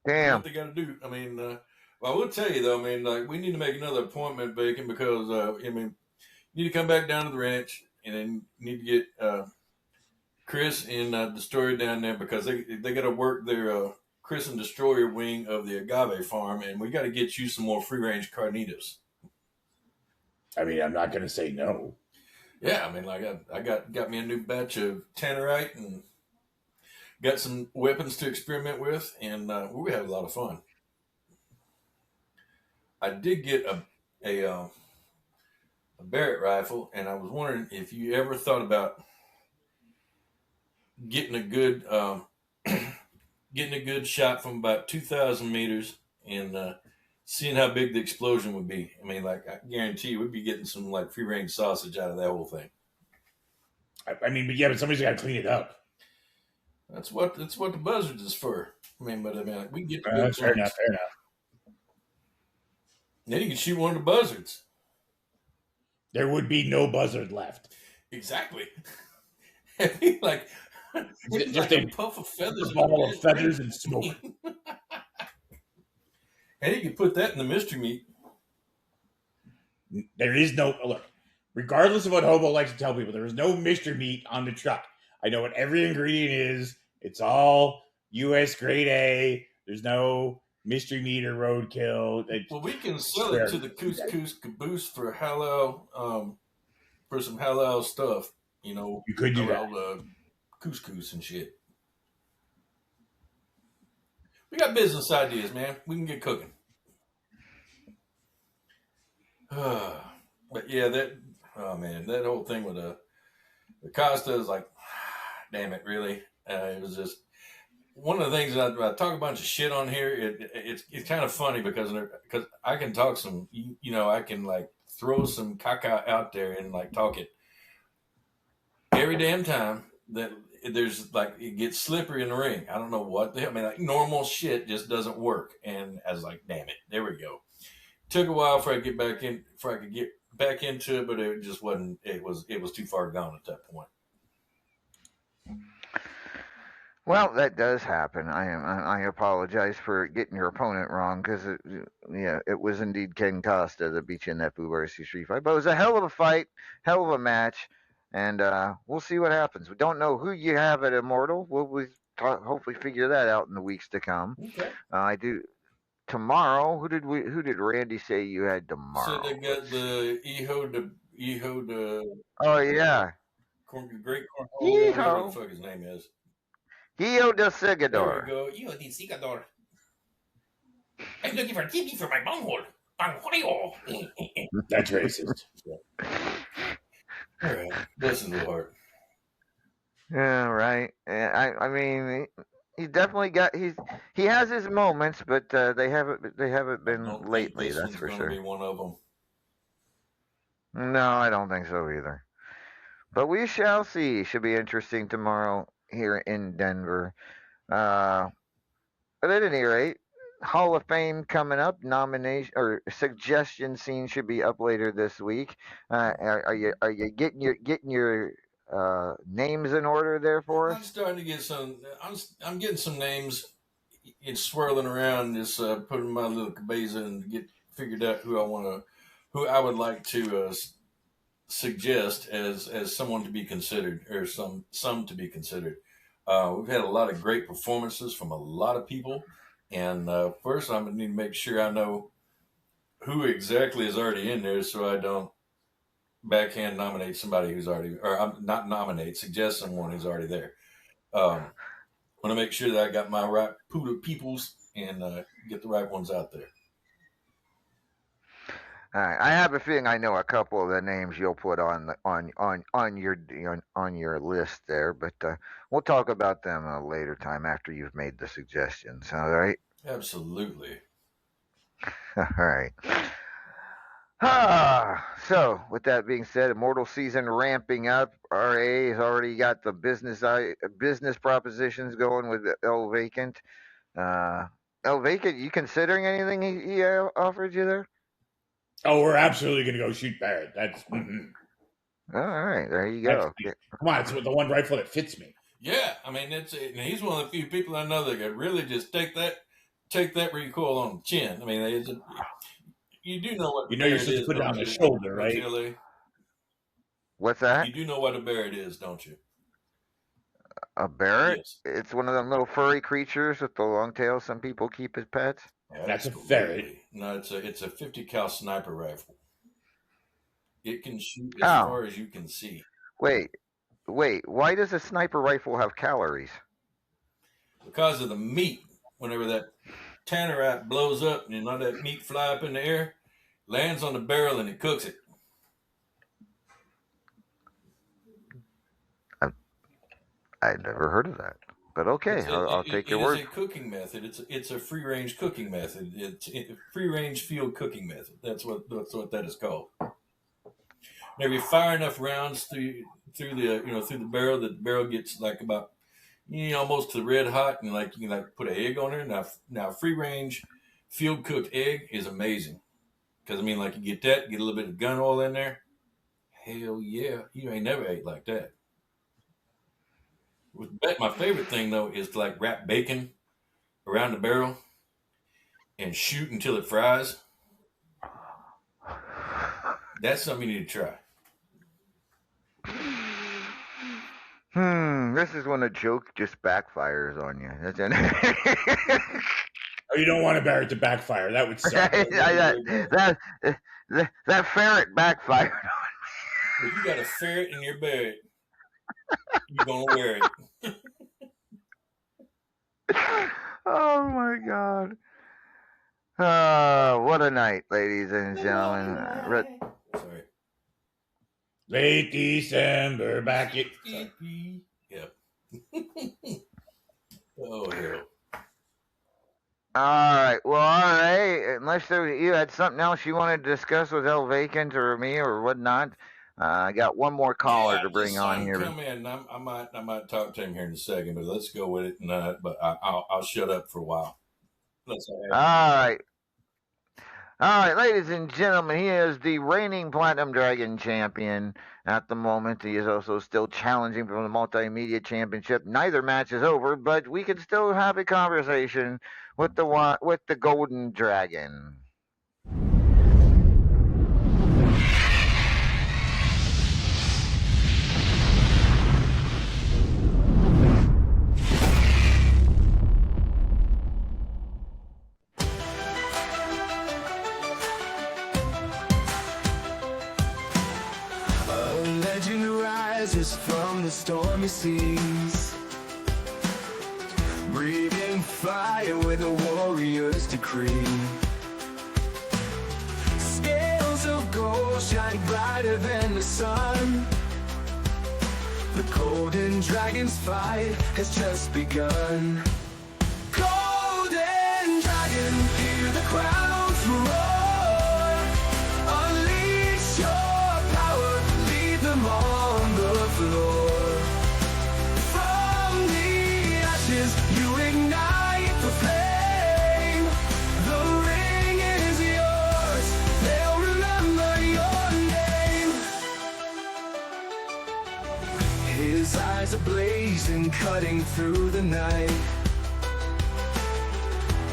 Damn. What they got to do. I mean, well, I will tell you though. I mean, like we need to make another appointment, Bacon, because I mean, you need to come back down to the ranch, and then you need to get Chris and Destroyer down there because they got to work their Chris and Destroyer wing of the agave farm, and we got to get you some more free range carnitas. I mean, I'm not going to say no. Yeah, I mean, like I got me a new batch of tannerite and got some weapons to experiment with, and we had a lot of fun. I did get a Barrett rifle, and I was wondering if you ever thought about getting a good shot from about 2,000 meters and seeing how big the explosion would be. I mean, like I guarantee you, we'd be getting some like free range sausage out of that whole thing. I mean, but somebody's got to clean it up. That's what the buzzards is for. I mean, like, we can get fair enough. Fair enough. Then you can shoot one of the buzzards. There would be no buzzard left. Exactly. like just like a puff of feathers. A ball of feathers and smoke. And you can put that in the mystery meat. There is no look. Regardless of what Hobo likes to tell people, there is no mystery meat on the truck. I know what every ingredient is. It's all U.S. grade A. There's no mystery meat or roadkill. Well, we can sell it to the couscous caboose for halal, for some halal stuff. You could do that. Couscous and shit. We got business ideas, man. We can get cooking. But yeah, that whole thing with the Costa is like, damn it, really. It was just one of the things that I talk a bunch of shit on here. It's kind of funny because I can talk some, I can like throw some caca out there and like talk it every damn time that there's like it gets slippery in the ring. I don't know what the hell. I mean, like normal shit just doesn't work. And I was like, damn it, there we go. Took a while before I could get back into it, but it just wasn't. It was too far gone at that point. Well, that does happen. I apologize for getting your opponent wrong because it was indeed Ken Costa that beat you in that Boo-Mercy Street fight. But it was a hell of a fight, hell of a match, and we'll see what happens. We don't know who you have at Immortal. We'll hopefully figure that out in the weeks to come. Okay. I do tomorrow. Who did Randy say you had So they tomorrow? got the Eho the Oh yeah. great cornhole, whatever the Yeehaw. fuck his name is. Gio del There we Sigador. go. Eho the Sigador. I'm looking for TV for my bunghole. Bunghole. That's racist. All right. Bless his little heart. Yeah, right. I mean, he definitely got he has his moments, but they haven't I been don't think lately. this That's one's for going to be sure. one of them. No, I don't think so either. But we shall see. Should be interesting tomorrow here in Denver. Uh, but at any rate, Hall of Fame coming up. Nomination or suggestion scene should be up later this week. Are you getting your names in order there for I'm us? starting to get some. I'm getting some names. It's swirling around. Just putting my little cabeza and get figured out who I would like to suggest as someone to be considered, or some to be considered. We've had a lot of great performances from a lot of people, and first I'm gonna need to make sure I know who exactly is already in there, so I don't backhand nominate somebody who's already, or I'm not nominate, suggest someone who's already there. Um, I want to make sure that I got my right pool of peoples and get the right ones out there. All right. I have a feeling I know a couple of the names you'll put on your list there, but we'll talk about them a later time after you've made the suggestions. All right. Absolutely. All right. So with that being said, Immortal season ramping up. RA has already got the business propositions going with El Vacant. El Vacant, you considering anything he offered you there? Oh, we're absolutely going to go shoot Barrett. That's All right, there you that's go. come on. It's the one rifle that fits me. Yeah, I mean and he's one of the few people I know that could really just take that recoil on the chin. I mean, you do know what You know you're Barrett supposed to is, put it don't on the you? shoulder, right? LA? What's that? You do know what a Barrett is, don't you? A Barrett? Yes. It's one of them little furry creatures with the long tail some people keep as pets. That's a ferret. Absolutely. No, it's a 50 cal sniper rifle. It can shoot as Oh, far as you can see. wait. Why does a sniper rifle have calories? Because of the meat, whenever that tannerite blows up and you let that meat fly up in the air, lands on the barrel and it cooks it. I've never heard of that. But okay, I'll take your It word. is a cooking method. It's a free range cooking method. It's a free range field cooking method. That's what that is called. Now, if you fire enough rounds through the barrel, that the barrel gets like about almost to red hot, and like you can like put an egg on there. Now free range field cooked egg is amazing because I mean like you get a little bit of gun oil in there. Hell yeah, you ain't never ate like that. My favorite thing though is to like wrap bacon around the barrel and shoot until it fries. That's something you need to try. This is when a joke just backfires on you. Oh, you don't want a Barrett to backfire. That would suck. that ferret backfired. If you got a ferret in your bed, you're gonna wear it. Oh my God. What a night, ladies and gentlemen. Sorry. Late December, back it. Yep. Oh hell. All right. Well, all right. Unless you had something else you wanted to discuss with El Vacant or me or whatnot, I got one more caller to bring on here. Come in. I might talk to him here in a second, but let's go with it. But I'll shut up for a while. All right. All right, ladies and gentlemen, he is the reigning Platinum Dragon champion at the moment. He is also still challenging for the Multimedia Championship. Neither match is over, but we can still have a conversation with the Golden Dragon. ashes from the stormy seas, breathing fire with a warrior's decree. Scales of gold shine brighter than the sun. The golden dragon's fight has just begun. Golden dragon, hear the crowds roar. Unleash your power, lead them on the floor. From the ashes, you ignite the flame. The ring is yours, they'll remember your name. His eyes are blazing, cutting through the night.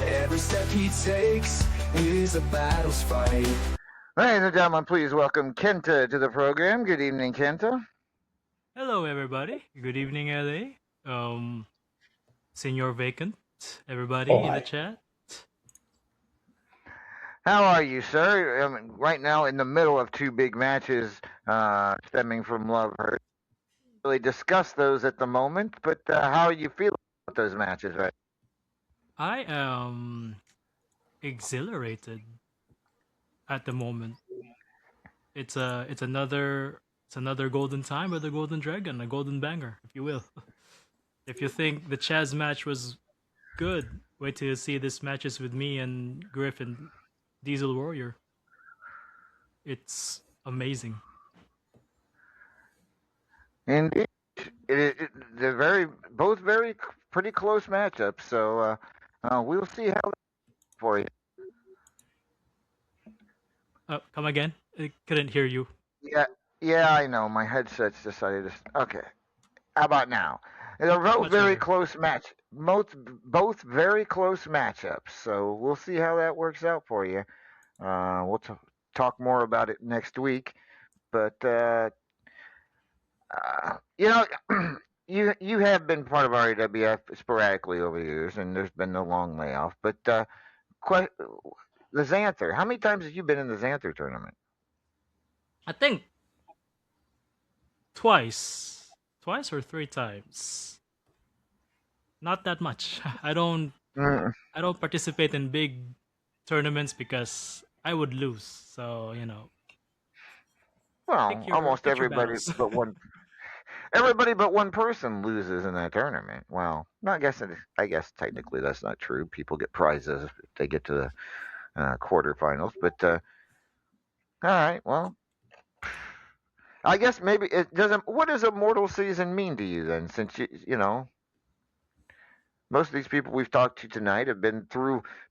Every step he takes is a battle's fight. Ladies and gentlemen, please welcome Kenta to the program. Good evening, Kenta. Hello, everybody. Good evening, LA. Senior Vacant, everybody in the chat. How are you, sir? Right now, in the middle of two big matches stemming from Love Hurt. Really discuss those at the moment, but how are you feeling about those matches, right? I am exhilarated at the moment. It's another golden time with a golden dragon, a golden banger, if you will. If you think the Chaz match was good, wait till you see this matches with me and Griff and Diesel Warrior. It's amazing. Indeed, they're both pretty close matchups. So we'll see how for you. Come again? I couldn't hear you. Yeah, I know. My headset's decided to. Okay, how about now? They're both Much very better. close both very close matchups. So we'll see how that works out for you. We'll talk more about it next week. But you know, you have been part of RAWF sporadically over the years, and there's been no long layoff. But the Xanther, how many times have you been in the Xanther tournament? I think twice or three times. Not that much. I don't participate in big tournaments because I would lose. So, Well, almost pick your everybody battles. but one. Everybody but one person loses in that tournament. Well, I guess technically that's not true. People get prizes if they get to the quarterfinals. But all right, well, I guess maybe it doesn't. What does Immortal Season mean to you then? Since you know, most of these people we've talked to tonight have been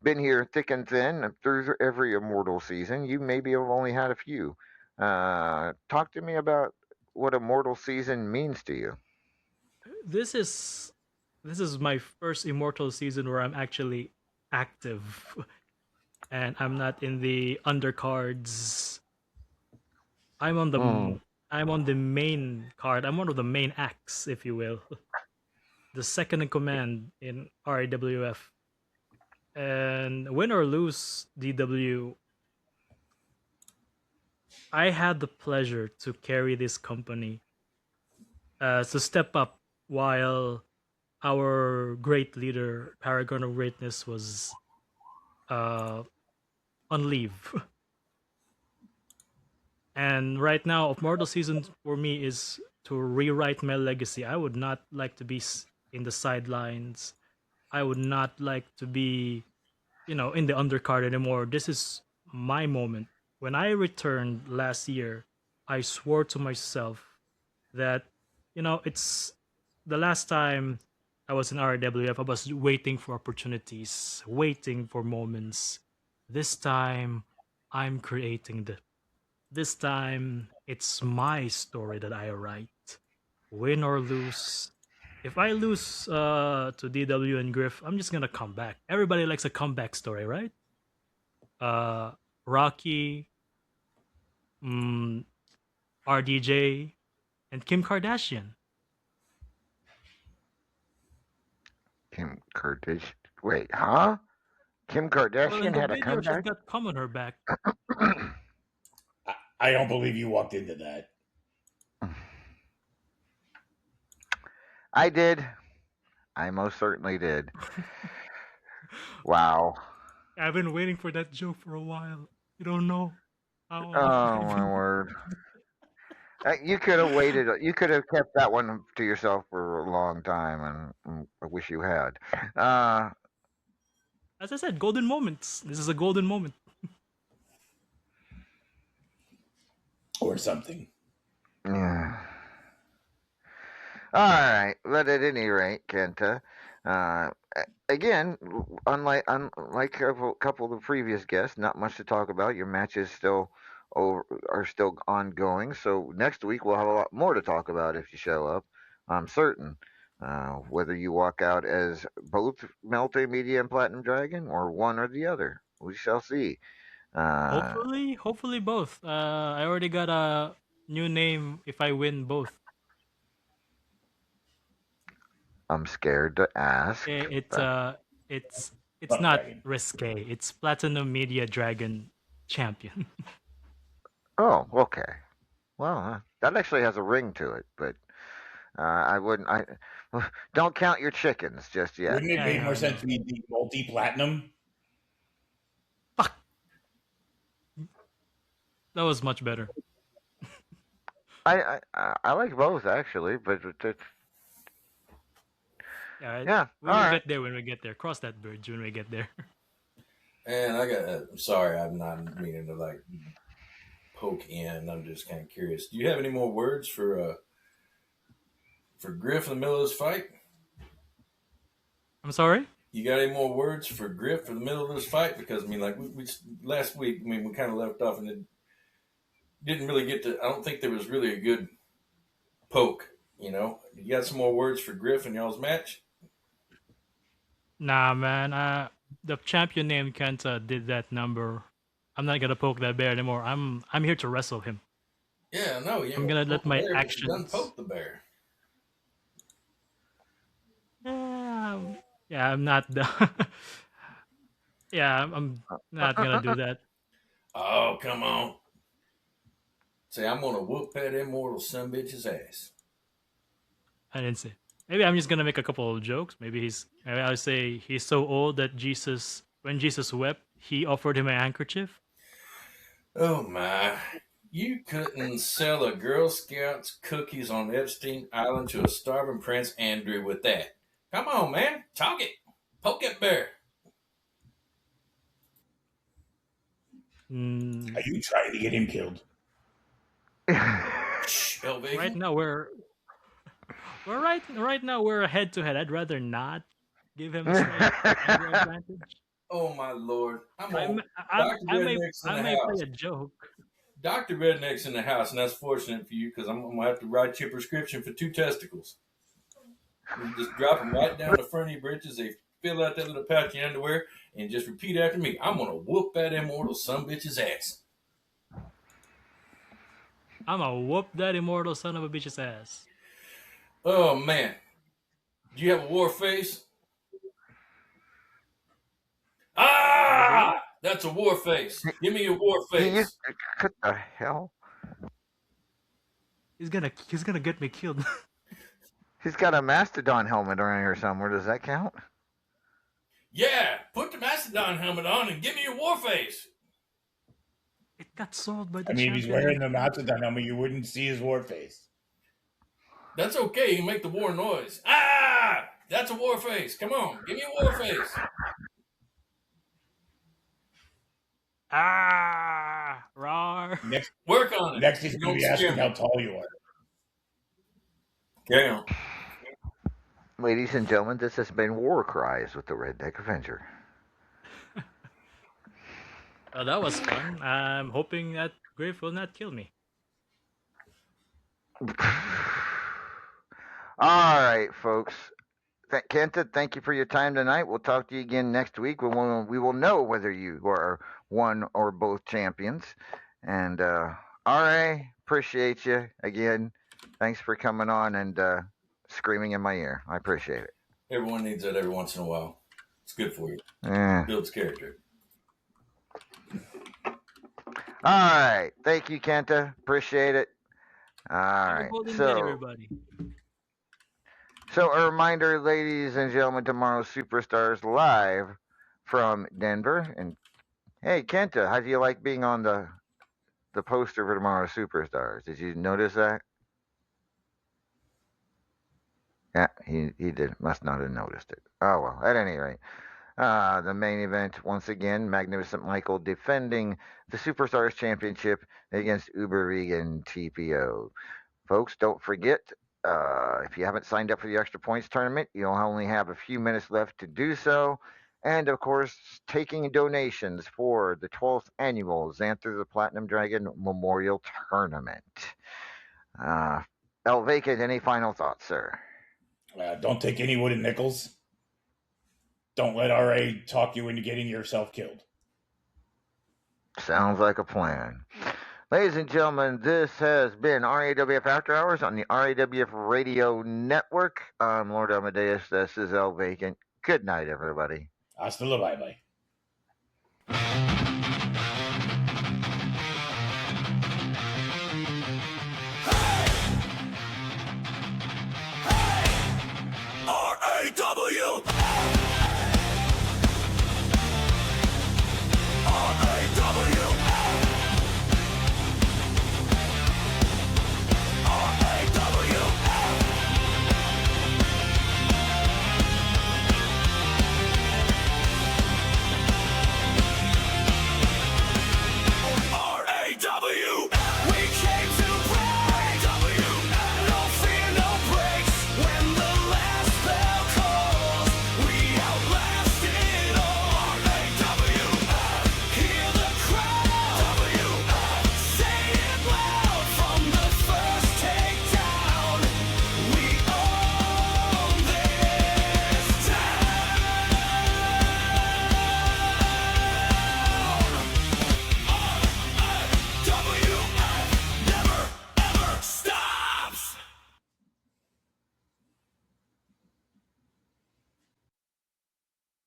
here thick and thin through every Immortal Season. You maybe have only had a few. Talk to me about what Immortal Season means to you. This is my first Immortal Season where I'm actually active and I'm not in the undercards. I'm on the main card. I'm one of the main acts, if you will. The second in command in RAWF. And win or lose DW, I had the pleasure to carry this company to step up while our great leader, Paragon of Greatness, was on leave. And right now, Immortal Season for me is to rewrite my legacy. I would not like to be in the sidelines. I would not like to be, in the undercard anymore. This is my moment. When I returned last year, I swore to myself that, it's the last time I was in RWF, I was waiting for opportunities, waiting for moments. This time, I'm creating this time, it's my story that I write. Win or lose. If I lose to DW and Griff, I'm just gonna come back. Everybody likes a comeback story, right? Rocky, RDJ, and Kim Kardashian. Kim Kardashian. Wait, huh? Kim Kardashian Well, in the had a video, she's comeback? got cum on her back. I don't believe you walked into that. I did. I most certainly did. Wow. I've been waiting for that joke for a while. You don't know how Oh I've my been. word. You could have waited. You could have kept that one to yourself for a long time, and I wish you had. Uh, As I said, golden moments. This is a golden moment. Or something. yeah. All right. But at any rate, Kenta, uh, again, unlike a couple of the previous guests, not much to talk about. Your matches still are still ongoing. So next week we'll have a lot more to talk about if you show up. I'm certain. Whether you walk out as both Multimedia and Platinum Dragon or one or the other, we shall see. Uh, Hopefully both. I already got a new name if I win both. I'm scared to ask. Eh, It's But, uh, it's it's Fuck not Dragon. risque. It's Platinum Media Dragon Champion. oh, okay. Well, that actually has a ring to it, but I wouldn't. I don't count your chickens just yet. Wouldn't it Yeah, make no, more no. sense to be the multi-platinum? Fuck. That was much better. I like both actually, but Yeah, yeah. we All will right. get there when we get there. Cross that bridge when we get there. And I got. Sorry, I'm not meaning to like poke in. I'm just kind of curious. Do you have any more words for Griff in the middle of this fight? I'm sorry. You got any more words for Griff for the middle of this fight? Because I mean, like we last week, I mean, we kind of left off and it didn't really get to. I don't think there was really a good poke. You know, you got some more words for Griff in y'all's match? Nah, man. The champion named Kenta did that number. I'm not gonna poke that bear anymore. I'm here to wrestle him. Yeah, no, you I'm ain't gonna poke let the my bear, but you done actions. poke the bear. Yeah, I'm not the. Yeah, I'm not gonna do that. Oh, come on. Say, I'm gonna whoop that immortal son bitch's ass. I didn't say. Maybe I'm just gonna make a couple of jokes. Maybe I'll say he's so old that when Jesus wept, he offered him a handkerchief. Oh my. You couldn't sell a Girl Scouts cookies on Epstein Island to a starving Prince Andrew with that. Come on, man. Talk it. Poke it bear. Mm, Are you trying to get him killed? Shh, LV. right now right now we're head to head. I'd rather not give him a slight anger advantage. Oh my lord. I'm I'm, on I'm Dr. I may Redneck's in I the may play house. a joke. Dr. Redneck's in the house, and that's fortunate for you because I'm gonna have to write you a prescription for 2 testicles. You just drop them right down the front of your britches. They fill out that little pouch in your underwear, and just repeat after me. I'm gonna whoop that immortal son bitch's ass. I'm gonna whoop that immortal son of a bitch's ass. Oh man, do you have a war face? Ah, that's a war face. Give me your war you, face. what the hell? He's gonna get me killed. He's got a mastodon helmet around here somewhere. Does that count? Yeah, put the Mastodon helmet on and give me your war face. It got sold by the I mean, if he's champion. wearing the Mastodon helmet, you wouldn't see his war face. That's okay. You can make the war noise. Ah, that's a war face. Come on, give me a war face. Rawr. Next, Work on it. next he's going to be Don't scare asking me. how tall you are. Carry on. Ladies and gentlemen, this has been War Cries with the Redneck Avenger. Oh, that was fun. I'm hoping that Griff will not kill me. All right, folks. Kenta, thank you for your time tonight. We'll talk to you again next week. We will know whether you are one or both champions. And RA, appreciate you again. Thanks for coming on and screaming in my ear. I appreciate it. Everyone needs that every once in a while. It's good for you. Yeah. Builds character. All right. Thank you, Kenta. Appreciate it. All Have a right. golden day, So, everybody. So a reminder, ladies and gentlemen, tomorrow's Superstars live from Denver. And hey, Kenta, how do you like being on the poster for tomorrow's Superstars? Did you notice that? Yeah, he did. Must not have noticed it. Oh well. At any rate, the main event once again, Magnificent Michael defending the Superstars Championship against Uber Vegan TPO. Folks, don't forget, if you haven't signed up for the Extra Points Tournament, you'll only have a few minutes left to do so. And of course, taking donations for the 12th annual Xanther the Platinum Dragon Memorial Tournament. El Vacant, any final thoughts, sir? Don't take any wooden nickels. Don't let RA talk you into getting yourself killed. Sounds like a plan. Ladies and gentlemen, this has been RAWF After Hours on the RAWF Radio Network. I'm Lord Amadeus. This is El Vacant. Good night, everybody. Hasta la bye-bye.